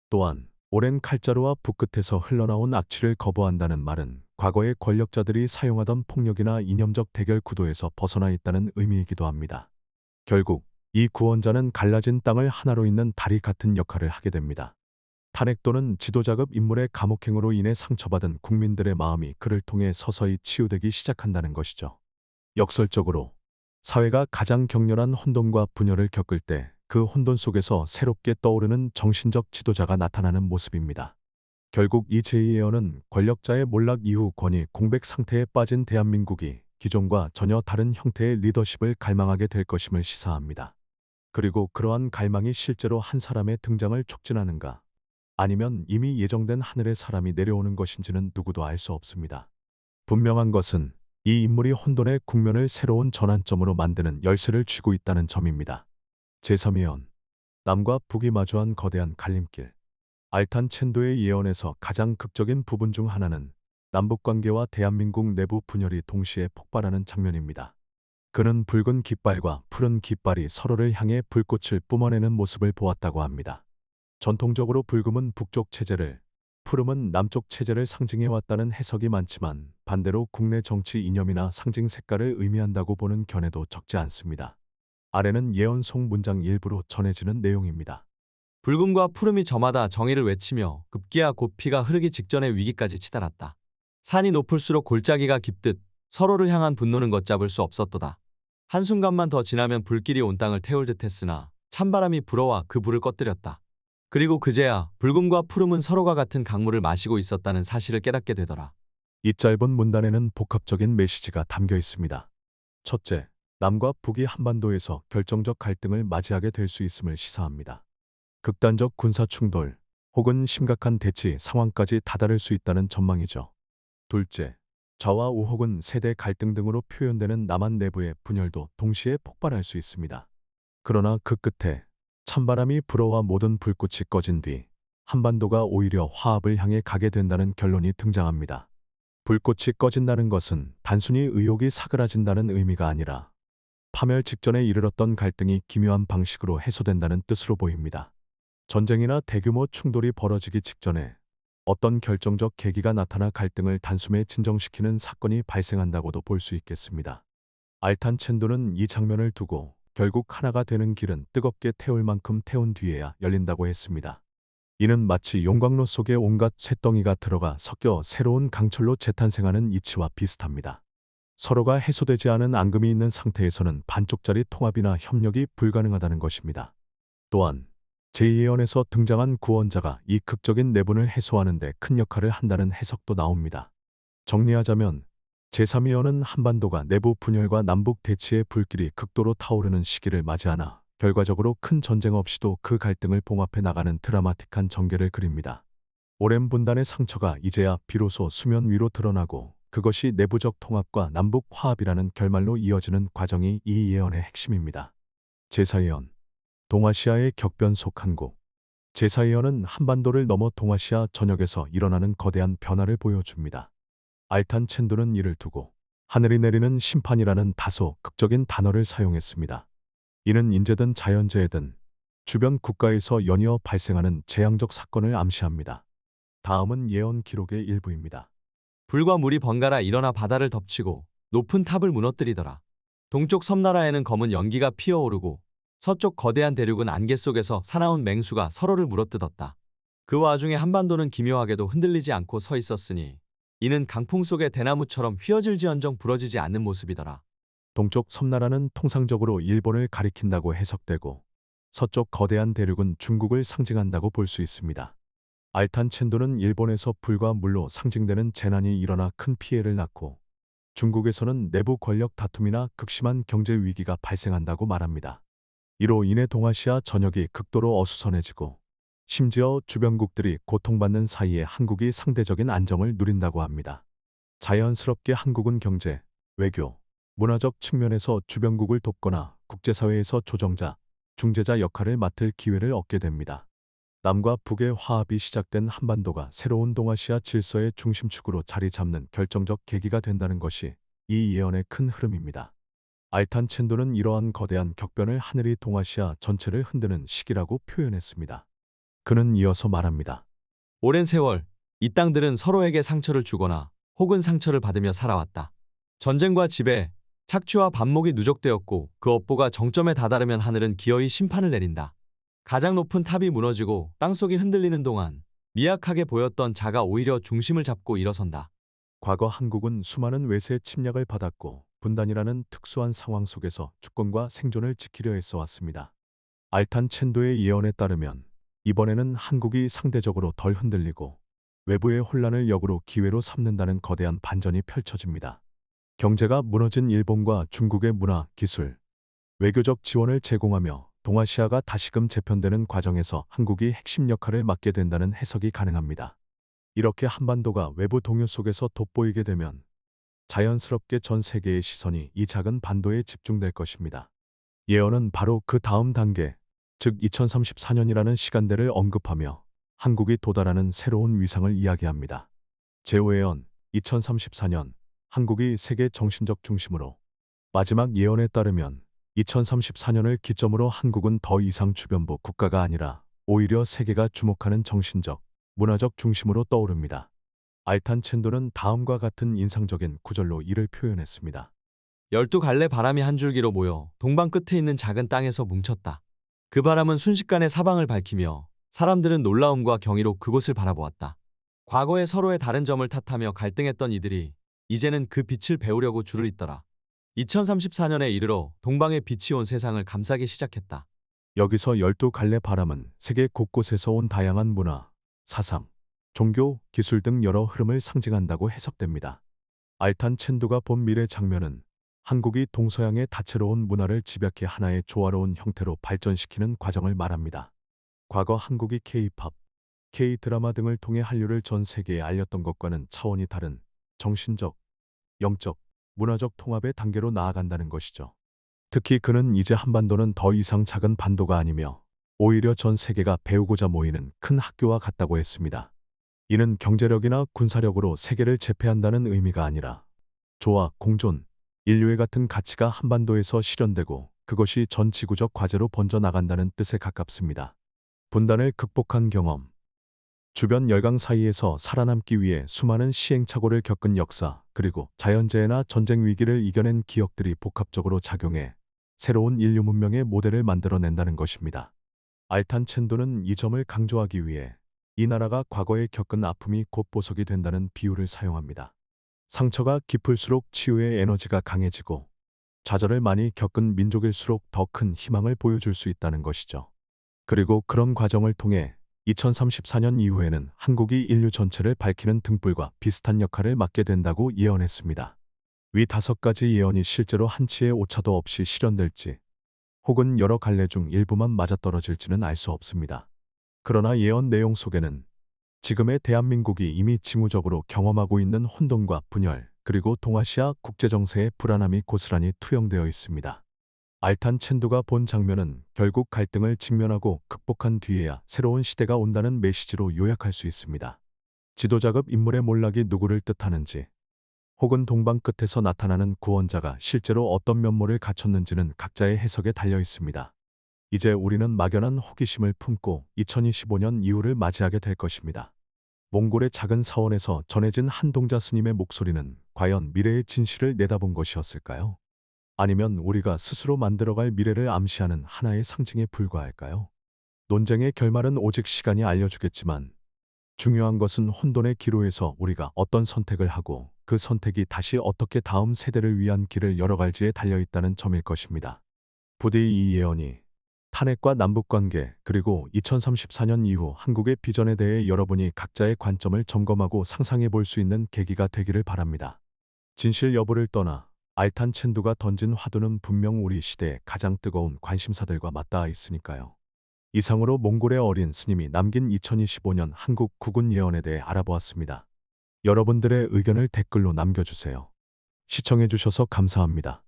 Speaker 10: 또한 오랜 칼자루와 붓끝에서 흘러나온 악취를 거부한다는 말은 과거의 권력자들이 사용하던 폭력이나 이념적 대결 구도에서 벗어나 있다는 의미이기도 합니다. 결국 이 구원자는 갈라진 땅을 하나로 잇는 다리 같은 역할을 하게 됩니다. 탄핵 또는 지도자급 인물의 감옥행으로 인해 상처받은 국민들의 마음이 그를 통해 서서히 치유되기 시작한다는 것이죠. 역설적으로 사회가 가장 격렬한 혼돈과 분열을 겪을 때 그 혼돈 속에서 새롭게 떠오르는 정신적 지도자가 나타나는 모습입니다. 결국 이 제2예언은 권력자의 몰락 이후 권위 공백 상태에 빠진 대한민국이 기존과 전혀 다른 형태의 리더십을 갈망하게 될 것임을 시사합니다. 그리고 그러한 갈망이 실제로 한 사람의 등장을 촉진하는가, 아니면 이미 예정된 하늘의 사람이 내려오는 것인지는 누구도 알 수 없습니다. 분명한 것은 이 인물이 혼돈의 국면을 새로운 전환점으로 만드는 열쇠를 쥐고 있다는 점입니다. 제3예언, 남과 북이 마주한 거대한 갈림길. 알탄 첸도의 예언에서 가장 극적인 부분 중 하나는 남북관계와 대한민국 내부 분열이 동시에 폭발하는 장면입니다. 그는 붉은 깃발과 푸른 깃발이 서로를 향해 불꽃을 뿜어내는 모습을 보았다고 합니다. 전통적으로 붉음은 북쪽 체제를, 푸름은 남쪽 체제를 상징해왔다는 해석이 많지만 반대로 국내 정치 이념이나 상징 색깔을 의미한다고 보는 견해도 적지 않습니다. 아래는 예언 속 문장 일부로 전해지는 내용입니다.
Speaker 9: 붉음과 푸름이 저마다 정의를 외치며 급기야 곧 피가 흐르기 직전의 위기까지 치달았다. 산이 높을수록 골짜기가 깊듯 서로를 향한 분노는 걷잡을 수 없었도다. 한순간만 더 지나면 불길이 온 땅을 태울 듯 했으나 찬바람이 불어와 그 불을 꺼뜨렸다. 그리고 그제야 붉음과 푸름은 서로가 같은 강물을 마시고 있었다는 사실을 깨닫게 되더라.
Speaker 10: 이 짧은 문단에는 복합적인 메시지가 담겨 있습니다. 첫째, 남과 북이 한반도에서 결정적 갈등을 맞이하게 될 수 있음을 시사합니다. 극단적 군사 충돌 혹은 심각한 대치 상황까지 다다를 수 있다는 전망이죠. 둘째, 좌와 우 혹은 세대 갈등 등으로 표현되는 남한 내부의 분열도 동시에 폭발할 수 있습니다. 그러나 그 끝에 찬바람이 불어와 모든 불꽃이 꺼진 뒤 한반도가 오히려 화합을 향해 가게 된다는 결론이 등장합니다. 불꽃이 꺼진다는 것은 단순히 의욕이 사그라진다는 의미가 아니라 파멸 직전에 이르렀던 갈등이 기묘한 방식으로 해소된다는 뜻으로 보입니다. 전쟁이나 대규모 충돌이 벌어지기 직전에 어떤 결정적 계기가 나타나 갈등을 단숨에 진정시키는 사건이 발생한다고도 볼 수 있겠습니다. 알탄 첸도는 이 장면을 두고 결국 하나가 되는 길은 뜨겁게 태울 만큼 태운 뒤에야 열린다고 했습니다. 이는 마치 용광로 속에 온갖 쇳덩이가 들어가 섞여 새로운 강철로 재탄생하는 이치와 비슷합니다. 서로가 해소되지 않은 앙금이 있는 상태에서는 반쪽짜리 통합이나 협력이 불가능하다는 것입니다. 또한 제2예언에서 등장한 구원자가 이 극적인 내분을 해소하는 데 큰 역할을 한다는 해석도 나옵니다. 정리하자면 제3예언은 한반도가 내부 분열과 남북 대치의 불길이 극도로 타오르는 시기를 맞이하나 결과적으로 큰 전쟁 없이도 그 갈등을 봉합해 나가는 드라마틱한 전개를 그립니다. 오랜 분단의 상처가 이제야 비로소 수면 위로 드러나고 그것이 내부적 통합과 남북 화합이라는 결말로 이어지는 과정이 이 예언의 핵심입니다. 제4예언, 동아시아의 격변 속 한국. 제4예언은 한반도를 넘어 동아시아 전역에서 일어나는 거대한 변화를 보여줍니다. 알탄 첸도는 이를 두고 하늘이 내리는 심판이라는 다소 극적인 단어를 사용했습니다. 이는 인재든 자연재해든 주변 국가에서 연이어 발생하는 재앙적 사건을 암시합니다. 다음은 예언 기록의 일부입니다.
Speaker 9: 불과 물이 번갈아 일어나 바다를 덮치고 높은 탑을 무너뜨리더라. 동쪽 섬나라에는 검은 연기가 피어오르고 서쪽 거대한 대륙은 안개 속에서 사나운 맹수가 서로를 물어뜯었다. 그 와중에 한반도는 기묘하게도 흔들리지 않고 서 있었으니 이는 강풍 속의 대나무처럼 휘어질지언정 부러지지 않는 모습이더라.
Speaker 10: 동쪽 섬나라는 통상적으로 일본을 가리킨다고 해석되고 서쪽 거대한 대륙은 중국을 상징한다고 볼 수 있습니다. 알탄 첸도는 일본에서 불과 물로 상징되는 재난이 일어나 큰 피해를 낳고 중국에서는 내부 권력 다툼이나 극심한 경제 위기가 발생한다고 말합니다. 이로 인해 동아시아 전역이 극도로 어수선해지고 심지어 주변국들이 고통받는 사이에 한국이 상대적인 안정을 누린다고 합니다. 자연스럽게 한국은 경제, 외교, 문화적 측면에서 주변국을 돕거나 국제사회에서 조정자, 중재자 역할을 맡을 기회를 얻게 됩니다. 남과 북의 화합이 시작된 한반도가 새로운 동아시아 질서의 중심축으로 자리 잡는 결정적 계기가 된다는 것이 이 예언의 큰 흐름입니다. 알탄 첸도는 이러한 거대한 격변을 하늘이 동아시아 전체를 흔드는 시기라고 표현했습니다. 그는 이어서 말합니다.
Speaker 9: 오랜 세월 이 땅들은 서로에게 상처를 주거나 혹은 상처를 받으며 살아왔다. 전쟁과 지배, 착취와 반목이 누적되었고 그 업보가 정점에 다다르면 하늘은 기어이 심판을 내린다. 가장 높은 탑이 무너지고 땅속이 흔들리는 동안 미약하게 보였던 자가 오히려 중심을 잡고 일어선다.
Speaker 10: 과거 한국은 수많은 외세 침략을 받았고 분단이라는 특수한 상황 속에서 주권과 생존을 지키려 애써 왔습니다. 알탄 첸도의 예언에 따르면 이번에는 한국이 상대적으로 덜 흔들리고 외부의 혼란을 역으로 기회로 삼는다는 거대한 반전이 펼쳐집니다. 경제가 무너진 일본과 중국의 문화, 기술, 외교적 지원을 제공하며 동아시아가 다시금 재편되는 과정에서 한국이 핵심 역할을 맡게 된다는 해석이 가능합니다. 이렇게 한반도가 외부 동요 속에서 돋보이게 되면 자연스럽게 전 세계의 시선이 이 작은 반도에 집중될 것입니다. 예언은 바로 그 다음 단계, 즉 2034년이라는 시간대를 언급하며 한국이 도달하는 새로운 위상을 이야기합니다. 제5예언 2034년 한국이 세계 정신적 중심으로. 마지막 예언에 따르면 2034년을 기점으로 한국은 더 이상 주변부 국가가 아니라 오히려 세계가 주목하는 정신적, 문화적 중심으로 떠오릅니다. 알탄 첸도는 다음과 같은 인상적인 구절로 이를 표현했습니다.
Speaker 9: 12갈래 바람이 한 줄기로 모여 동방 끝에 있는 작은 땅에서 뭉쳤다. 그 바람은 순식간에 사방을 밝히며 사람들은 놀라움과 경이로 그곳을 바라보았다. 과거에 서로의 다른 점을 탓하며 갈등했던 이들이 이제는 그 빛을 배우려고 줄을 잇더라. 2034년에 이르러 동방의 빛이 온 세상을 감싸기 시작했다.
Speaker 10: 여기서 12갈래 바람은 세계 곳곳에서 온 다양한 문화, 사상, 종교, 기술 등 여러 흐름을 상징한다고 해석됩니다. 알탄 첸도가 본 미래 장면은 한국이 동서양의 다채로운 문화를 집약해 하나의 조화로운 형태로 발전시키는 과정을 말합니다. 과거 한국이 K-팝, K-드라마 등을 통해 한류를 전 세계에 알렸던 것과는 차원이 다른 정신적, 영적, 문화적 통합의 단계로 나아간다는 것이죠. 특히 그는 이제 한반도는 더 이상 작은 반도가 아니며 오히려 전 세계가 배우고자 모이는 큰 학교와 같다고 했습니다. 이는 경제력이나 군사력으로 세계를 제패한다는 의미가 아니라 조화, 공존, 인류의 같은 가치가 한반도에서 실현되고 그것이 전 지구적 과제로 번져나간다는 뜻에 가깝습니다. 분단을 극복한 경험, 주변 열강 사이에서 살아남기 위해 수많은 시행착오를 겪은 역사, 그리고 자연재해나 전쟁 위기를 이겨낸 기억들이 복합적으로 작용해 새로운 인류 문명의 모델을 만들어낸다는 것입니다. 알탄 첸도는 이 점을 강조하기 위해 이 나라가 과거에 겪은 아픔이 곧 보석이 된다는 비유를 사용합니다. 상처가 깊을수록 치유의 에너지가 강해지고 좌절을 많이 겪은 민족일수록 더 큰 희망을 보여줄 수 있다는 것이죠. 그리고 그런 과정을 통해 2034년 이후에는 한국이 인류 전체를 밝히는 등불과 비슷한 역할을 맡게 된다고 예언했습니다. 위 5가지 예언이 실제로 한치의 오차도 없이 실현될지 혹은 여러 갈래 중 일부만 맞아떨어질지는 알 수 없습니다. 그러나 예언 내용 속에는 지금의 대한민국이 이미 징후적으로 경험하고 있는 혼돈과 분열, 그리고 동아시아 국제정세의 불안함이 고스란히 투영되어 있습니다. 알탄 첸두가 본 장면은 결국 갈등을 직면하고 극복한 뒤에야 새로운 시대가 온다는 메시지로 요약할 수 있습니다. 지도자급 인물의 몰락이 누구를 뜻하는지, 혹은 동방 끝에서 나타나는 구원자가 실제로 어떤 면모를 갖췄는지는 각자의 해석에 달려 있습니다. 이제 우리는 막연한 호기심을 품고 2025년 이후를 맞이하게 될 것입니다. 몽골의 작은 사원에서 전해진 한동자 스님의 목소리는 과연 미래의 진실을 내다본 것이었을까요? 아니면 우리가 스스로 만들어갈 미래를 암시하는 하나의 상징에 불과할까요? 논쟁의 결말은 오직 시간이 알려주겠지만 중요한 것은 혼돈의 기로에서 우리가 어떤 선택을 하고 그 선택이 다시 어떻게 다음 세대를 위한 길을 열어갈지에 달려있다는 점일 것입니다. 부디 이 예언이 탄핵과 남북관계 그리고 2034년 이후 한국의 비전에 대해 여러분이 각자의 관점을 점검하고 상상해 볼 수 있는 계기가 되기를 바랍니다. 진실 여부를 떠나 알탄 첸두가 던진 화두는 분명 우리 시대의 가장 뜨거운 관심사들과 맞닿아 있으니까요. 이상으로 몽골의 어린 스님이 남긴 2025년 한국 국운 예언에 대해 알아보았습니다. 여러분들의 의견을 댓글로 남겨주세요. 시청해주셔서 감사합니다.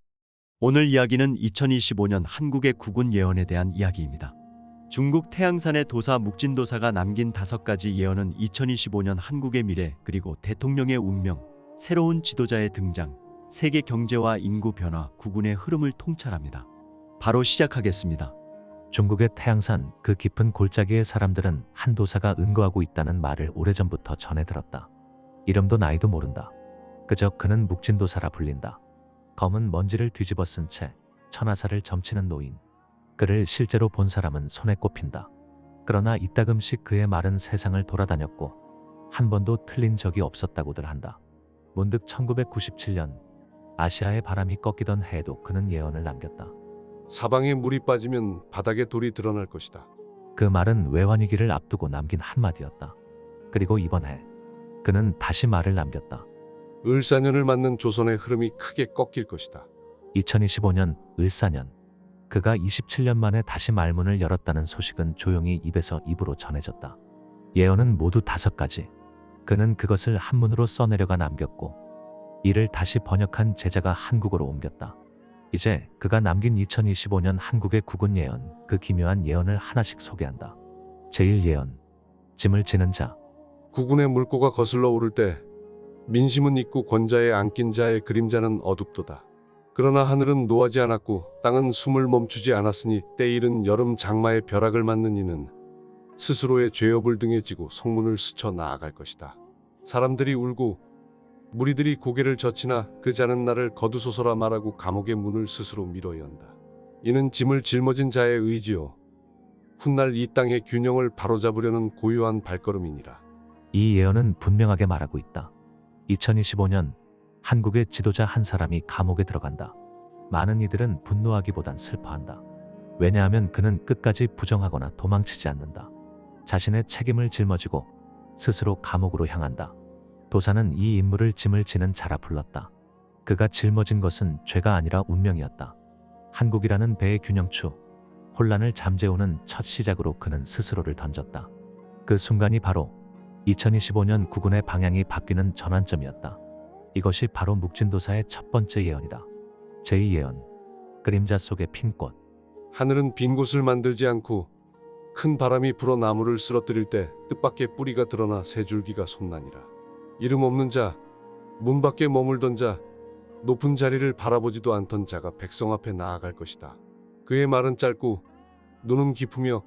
Speaker 4: 오늘 이야기는 2025년 한국의 국운 예언에 대한 이야기입니다. 중국 태양산의 도사 묵진도사가 남긴 5가지 예언은 2025년 한국의 미래 그리고 대통령의 운명, 새로운 지도자의 등장, 세계 경제와 인구 변화, 국운의 흐름을 통찰합니다. 바로 시작하겠습니다.
Speaker 6: 중국의 태양산 그 깊은 골짜기의 사람들은 한 도사가 은거하고 있다는 말을 오래전부터 전해 들었다. 이름도 나이도 모른다. 그저 그는 묵진도사라 불린다. 검은 먼지를 뒤집어 쓴 채 천하사를 점치는 노인. 그를 실제로 본 사람은 손에 꼽힌다. 그러나 이따금씩 그의 말은 세상을 돌아다녔고 한 번도 틀린 적이 없었다고들 한다. 문득 1997년 아시아의 바람이 꺾이던 해에도 그는 예언을 남겼다.
Speaker 8: 사방에 물이 빠지면 바닥에 돌이 드러날 것이다.
Speaker 6: 그 말은 외환위기를 앞두고 남긴 한마디였다. 그리고 이번 해 그는 다시 말을 남겼다.
Speaker 8: 을사년을 맞는 조선의 흐름이 크게 꺾일 것이다.
Speaker 6: 2025년 을사년. 그가 27년 만에 다시 말문을 열었다는 소식은 조용히 입에서 입으로 전해졌다. 예언은 모두 5가지. 그는 그것을 한문으로 써내려가 남겼고 이를 다시 번역한 제자가 한국어로 옮겼다. 이제 그가 남긴 2025년 한국의 국운 예언, 그 기묘한 예언을 하나씩 소개한다. 제1예언. 짐을 지는 자.
Speaker 8: 국운의 물꼬가 거슬러 오를 때 민심은 있고 권자에 안긴 자의 그림자는 어둡도다. 그러나 하늘은 노하지 않았고 땅은 숨을 멈추지 않았으니 때이른 여름 장마의 벼락을 맞는 이는 스스로의 죄업을 등에 지고 성문을 스쳐 나아갈 것이다. 사람들이 울고 무리들이 고개를 젖히나 그 자는 나를 거두소서라 말하고 감옥의 문을 스스로 밀어 연다. 이는 짐을 짊어진 자의 의지요 훗날 이 땅의 균형을 바로잡으려는 고요한 발걸음이니라.
Speaker 6: 이 예언은 분명하게 말하고 있다. 2025년 한국의 지도자 한 사람이 감옥에 들어간다. 많은 이들은 분노하기보단 슬퍼한다. 왜냐하면 그는 끝까지 부정하거나 도망치지 않는다. 자신의 책임을 짊어지고 스스로 감옥으로 향한다. 도사는 이 인물을 짐을 지는 자라 불렀다. 그가 짊어진 것은 죄가 아니라 운명이었다. 한국이라는 배의 균형추, 혼란을 잠재우는 첫 시작으로 그는 스스로를 던졌다. 그 순간이 바로 2025년 국운의 방향이 바뀌는 전환점이었다. 이것이 바로 묵진도사의 첫 번째 예언이다. 제2예언. 그림자 속의 핀 꽃.
Speaker 8: 하늘은 빈 곳을 만들지 않고 큰 바람이 불어 나무를 쓰러뜨릴 때 뜻밖의 뿌리가 드러나 새 줄기가 솟나니라. 이름 없는 자, 문 밖에 머물던 자, 높은 자리를 바라보지도 않던 자가 백성 앞에 나아갈 것이다. 그의 말은 짧고 눈은 깊으며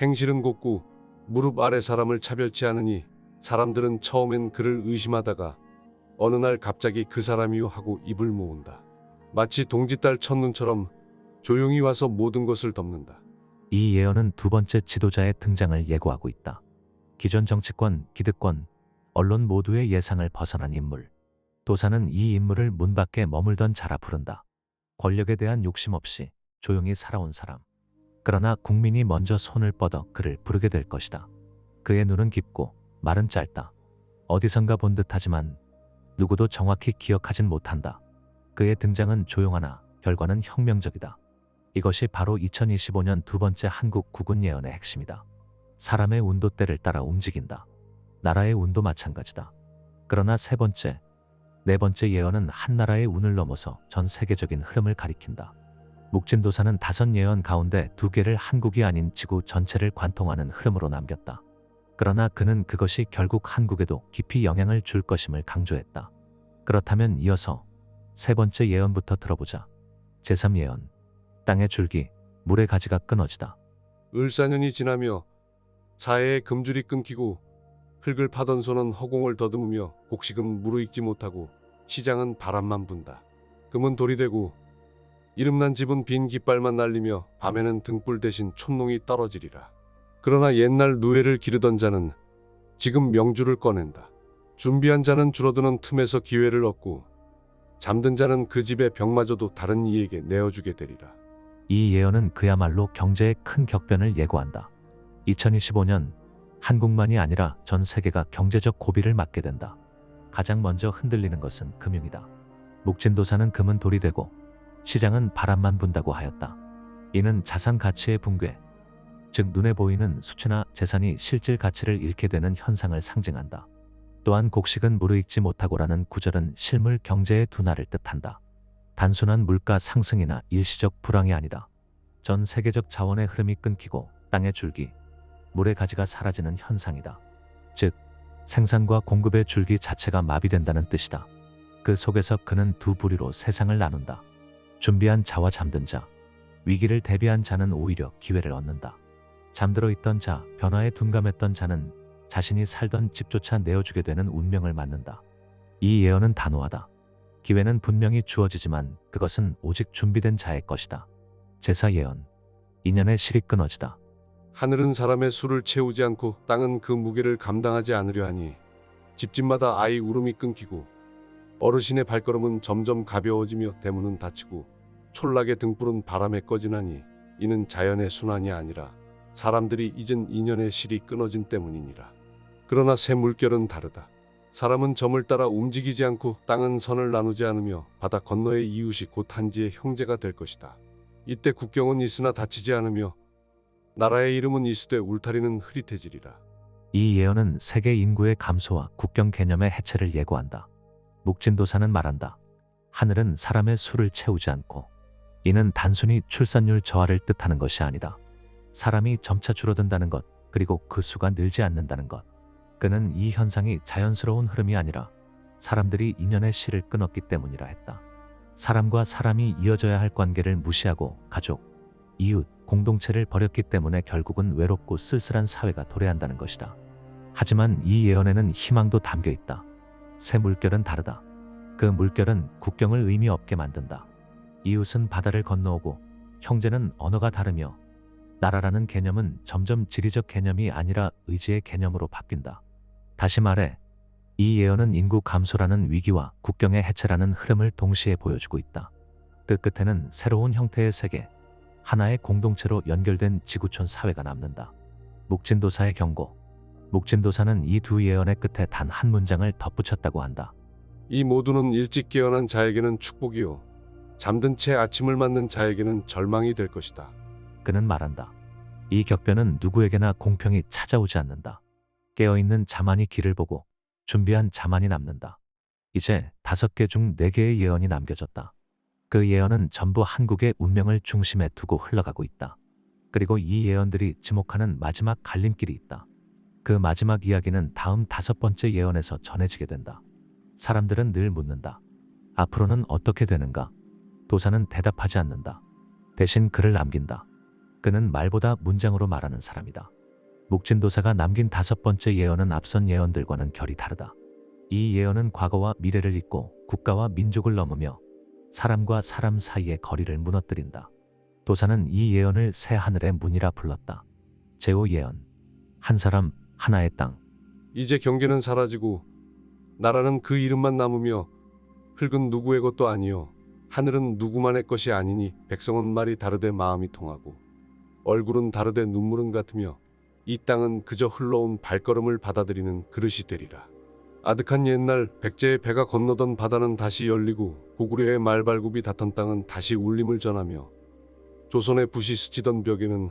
Speaker 8: 행실은 곱고 무릎 아래 사람을 차별치 않으니 사람들은 처음엔 그를 의심하다가 어느 날 갑자기 그 사람이요 하고 입을 모은다. 마치 동지딸 첫눈처럼 조용히 와서 모든 것을 덮는다.
Speaker 6: 이 예언은 두 번째 지도자의 등장을 예고하고 있다. 기존 정치권, 기득권, 언론 모두의 예상을 벗어난 인물. 도사는 이 인물을 문 밖에 머물던 자라 부른다. 권력에 대한 욕심 없이 조용히 살아온 사람. 그러나 국민이 먼저 손을 뻗어 그를 부르게 될 것이다. 그의 눈은 깊고 말은 짧다. 어디선가 본 듯하지만 누구도 정확히 기억하진 못한다. 그의 등장은 조용하나 결과는 혁명적이다. 이것이 바로 2025년 두 번째 한국 국운 예언의 핵심이다. 사람의 운도 때를 따라 움직인다. 나라의 운도 마찬가지다. 그러나 세 번째, 네 번째 예언은 한 나라의 운을 넘어서 전 세계적인 흐름을 가리킨다. 묵진도사는 5 예언 가운데 2개를 한국이 아닌 지구 전체를 관통하는 흐름으로 남겼다. 그러나 그는 그것이 결국 한국에도 깊이 영향을 줄 것임을 강조했다. 그렇다면 이어서 세 번째 예언부터 들어보자. 제3 예언. 땅의 줄기, 물의 가지가 끊어지다.
Speaker 8: 을사년이 지나며 사해의 금줄이 끊기고 흙을 파던 손은 허공을 더듬으며 곡식은 무르익지 못하고 시장은 바람만 분다. 금은 돌이 되고 이름난 집은 빈 깃발만 날리며 밤에는 등불 대신 촛농이 떨어지리라. 그러나 옛날 누에를 기르던 자는 지금 명주를 꺼낸다. 준비한 자는 줄어드는 틈에서 기회를 얻고 잠든 자는 그 집의 벽마저도 다른 이에게 내어주게 되리라.
Speaker 6: 이 예언은 그야말로 경제의 큰 격변을 예고한다. 2025년 한국만이 아니라 전 세계가 경제적 고비를 맞게 된다. 가장 먼저 흔들리는 것은 금융이다. 묵진도사는 금은 돌이 되고 시장은 바람만 분다고 하였다. 이는 자산 가치의 붕괴, 즉 눈에 보이는 수치나 재산이 실질 가치를 잃게 되는 현상을 상징한다. 또한 곡식은 무르익지 못하고라는 구절은 실물 경제의 둔화를 뜻한다. 단순한 물가 상승이나 일시적 불황이 아니다. 전 세계적 자원의 흐름이 끊기고 땅의 줄기, 물의 가지가 사라지는 현상이다. 즉, 생산과 공급의 줄기 자체가 마비된다는 뜻이다. 그 속에서 그는 두 부류로 세상을 나눈다. 준비한 자와 잠든 자. 위기를 대비한 자는 오히려 기회를 얻는다. 잠들어 있던 자, 변화에 둔감했던 자는 자신이 살던 집조차 내어주게 되는 운명을 맞는다. 이 예언은 단호하다. 기회는 분명히 주어지지만 그것은 오직 준비된 자의 것이다. 제사 예언. 인연의 실이 끊어지다.
Speaker 8: 하늘은 사람의 수를 채우지 않고 땅은 그 무게를 감당하지 않으려 하니 집집마다 아이 울음이 끊기고 어르신의 발걸음은 점점 가벼워지며 대문은 닫히고 촌락의 등불은 바람에 꺼지나니 이는 자연의 순환이 아니라 사람들이 잊은 인연의 실이 끊어진 때문이니라. 그러나 새 물결은 다르다. 사람은 점을 따라 움직이지 않고 땅은 선을 나누지 않으며 바다 건너의 이웃이 곧 한지의 형제가 될 것이다. 이때 국경은 있으나 닫히지 않으며 나라의 이름은 있으되 울타리는 흐릿해지리라.
Speaker 6: 이 예언은 세계 인구의 감소와 국경 개념의 해체를 예고한다. 묵진도사는 말한다. 하늘은 사람의 수를 채우지 않고 이는 단순히 출산율 저하를 뜻하는 것이 아니다. 사람이 점차 줄어든다는 것, 그리고 그 수가 늘지 않는다는 것. 그는 이 현상이 자연스러운 흐름이 아니라 사람들이 인연의 실을 끊었기 때문이라 했다. 사람과 사람이 이어져야 할 관계를 무시하고 가족, 이웃, 공동체를 버렸기 때문에 결국은 외롭고 쓸쓸한 사회가 도래한다는 것이다. 하지만 이 예언에는 희망도 담겨 있다. 새 물결은 다르다. 그 물결은 국경을 의미 없게 만든다. 이웃은 바다를 건너오고 형제는 언어가 다르며 나라라는 개념은 점점 지리적 개념이 아니라 의지의 개념으로 바뀐다. 다시 말해, 이 예언은 인구 감소라는 위기와 국경의 해체라는 흐름을 동시에 보여주고 있다. 그 끝에는 새로운 형태의 세계, 하나의 공동체로 연결된 지구촌 사회가 남는다. 묵진도사의 경고. 묵진도사는 이 두 예언의 끝에 단 한 문장을 덧붙였다고 한다.
Speaker 8: 이 모두는 일찍 깨어난 자에게는 축복이요 잠든 채 아침을 맞는 자에게는 절망이 될 것이다.
Speaker 6: 그는 말한다. 이 격변은 누구에게나 공평히 찾아오지 않는다. 깨어있는 자만이 길을 보고 준비한 자만이 남는다. 이제 5개 중 4개의 예언이 남겨졌다. 그 예언은 전부 한국의 운명을 중심에 두고 흘러가고 있다. 그리고 이 예언들이 지목하는 마지막 갈림길이 있다. 그 마지막 이야기는 다음 5번째 예언에서 전해지게 된다. 사람들은 늘 묻는다. 앞으로는 어떻게 되는가? 도사는 대답하지 않는다. 대신 글을 남긴다. 그는 말보다 문장으로 말하는 사람이다. 묵진도사가 남긴 5번째 예언은 앞선 예언들과는 결이 다르다. 이 예언은 과거와 미래를 잇고 국가와 민족을 넘으며 사람과 사람 사이의 거리를 무너뜨린다. 도사는 이 예언을 새 하늘의 문이라 불렀다. 제5 예언. 한 사람, 하나의 땅.
Speaker 8: 이제 경계는 사라지고 나라는 그 이름만 남으며 흙은 누구의 것도 아니요 하늘은 누구만의 것이 아니니 백성은 말이 다르되 마음이 통하고 얼굴은 다르되 눈물은 같으며 이 땅은 그저 흘러온 발걸음을 받아들이는 그릇이 되리라. 아득한 옛날 백제의 배가 건너던 바다는 다시 열리고 고구려의 말발굽이 닿던 땅은 다시 울림을 전하며 조선의 붓이 스치던 벽에는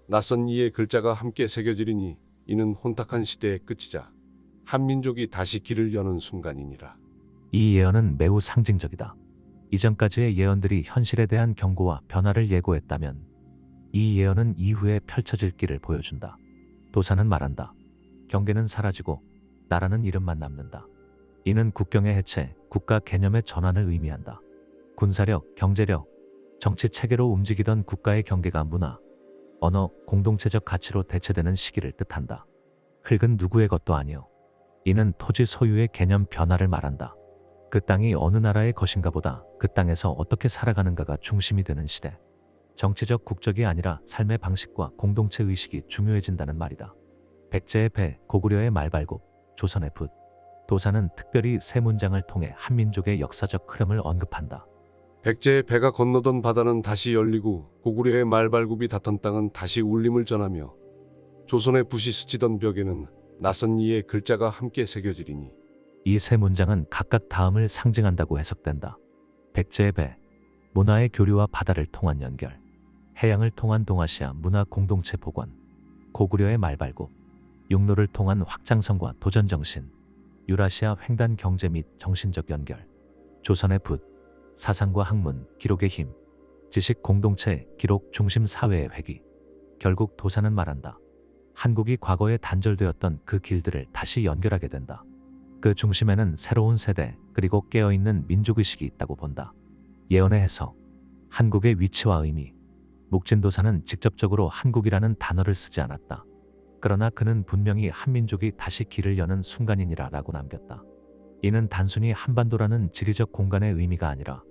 Speaker 8: 낯선 이의 글자가 함께 새겨지리니 이는 혼탁한 시대의 끝이자 한민족이 다시 길을 여는 순간이니라.
Speaker 6: 이 예언은 매우 상징적이다. 이전까지의 예언들이 현실에 대한 경고와 변화를 예고했다면 이 예언은 이후에 펼쳐질 길을 보여준다. 도사는 말한다. 경계는 사라지고 나라는 이름만 남는다. 이는 국경의 해체, 국가 개념의 전환을 의미한다. 군사력, 경제력, 정치 체계로 움직이던 국가의 경계가 문화, 언어, 공동체적 가치로 대체되는 시기를 뜻한다. 흙은 누구의 것도 아니요. 이는 토지 소유의 개념 변화를 말한다. 그 땅이 어느 나라의 것인가 보다 그 땅에서 어떻게 살아가는가가 중심이 되는 시대. 정치적 국적이 아니라 삶의 방식과 공동체 의식이 중요해진다는 말이다. 백제의 배, 고구려의 말발굽, 조선의 붓. 도사는 특별히 세 문장을 통해 한민족의 역사적 흐름을 언급한다.
Speaker 8: 백제의 배가 건너던 바다는 다시 열리고 고구려의 말발굽이 닿던 땅은 다시 울림을 전하며 조선의 붓이 스치던 벽에는 낯선 이의 글자가 함께 새겨지리니
Speaker 6: 이 세 문장은 각각 다음을 상징한다고 해석된다. 백제의 배, 문화의 교류와 바다를 통한 연결. 해양을 통한 동아시아 문화 공동체 복원. 고구려의 말발굽, 육로를 통한 확장성과 도전정신. 유라시아 횡단 경제 및 정신적 연결. 조선의 붓, 사상과 학문, 기록의 힘. 지식 공동체, 기록 중심 사회의 회귀. 결국 도사는 말한다. 한국이 과거에 단절되었던 그 길들을 다시 연결하게 된다. 그 중심에는 새로운 세대 그리고 깨어있는 민족의식이 있다고 본다. 예언의 해석, 한국의 위치와 의미. 묵진도사는 직접적으로 한국이라는 단어를 쓰지 않았다. 그러나 그는 분명히 한민족이 다시 길을 여는 순간이니라 라고 남겼다. 이는 단순히 한반도라는 지리적 공간의 의미가 아니라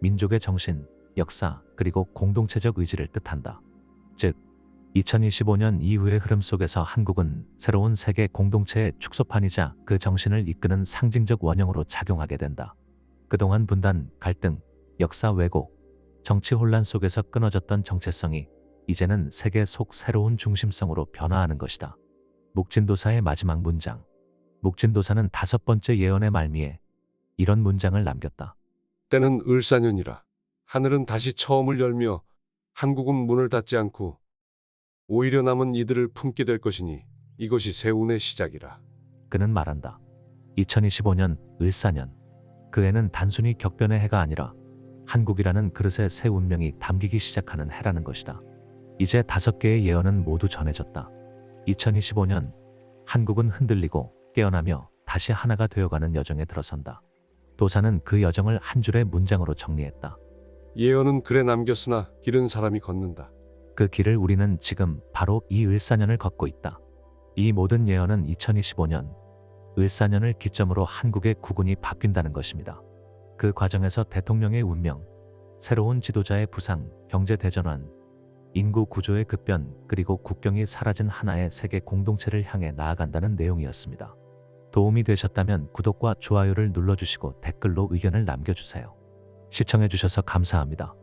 Speaker 6: 민족의 정신, 역사 그리고 공동체적 의지를 뜻한다. 즉 2025년 이후의 흐름 속에서 한국은 새로운 세계 공동체의 축소판이자 그 정신을 이끄는 상징적 원형으로 작용하게 된다. 그동안 분단, 갈등, 역사 왜곡, 정치 혼란 속에서 끊어졌던 정체성이 이제는 세계 속 새로운 중심성으로 변화하는 것이다. 묵진도사의 마지막 문장. 묵진도사는 5번째 예언의 말미에 이런 문장을 남겼다.
Speaker 8: 때는 을사년이라. 하늘은 다시 처음을 열며 한국은 문을 닫지 않고 오히려 남은 이들을 품게 될 것이니 이것이 새 운의 시작이라.
Speaker 6: 그는 말한다. 2025년 을사년. 그 해는 단순히 격변의 해가 아니라 한국이라는 그릇에 새 운명이 담기기 시작하는 해라는 것이다. 이제 5개의 예언은 모두 전해졌다. 2025년 한국은 흔들리고 깨어나며 다시 하나가 되어가는 여정에 들어선다. 도사는 그 여정을 한 줄의 문장으로 정리했다.
Speaker 8: 예언은 글에 남겼으나 길은 사람이 걷는다.
Speaker 6: 그 길을 우리는 지금 바로 이 을사년을 걷고 있다. 이 모든 예언은 2025년 을사년을 기점으로 한국의 국운이 바뀐다는 것입니다. 그 과정에서 대통령의 운명, 새로운 지도자의 부상, 경제 대전환, 인구 구조의 급변, 그리고 국경이 사라진 하나의 세계 공동체를 향해 나아간다는 내용이었습니다. 도움이 되셨다면 구독과 좋아요를 눌러주시고 댓글로 의견을 남겨주세요. 시청해주셔서 감사합니다.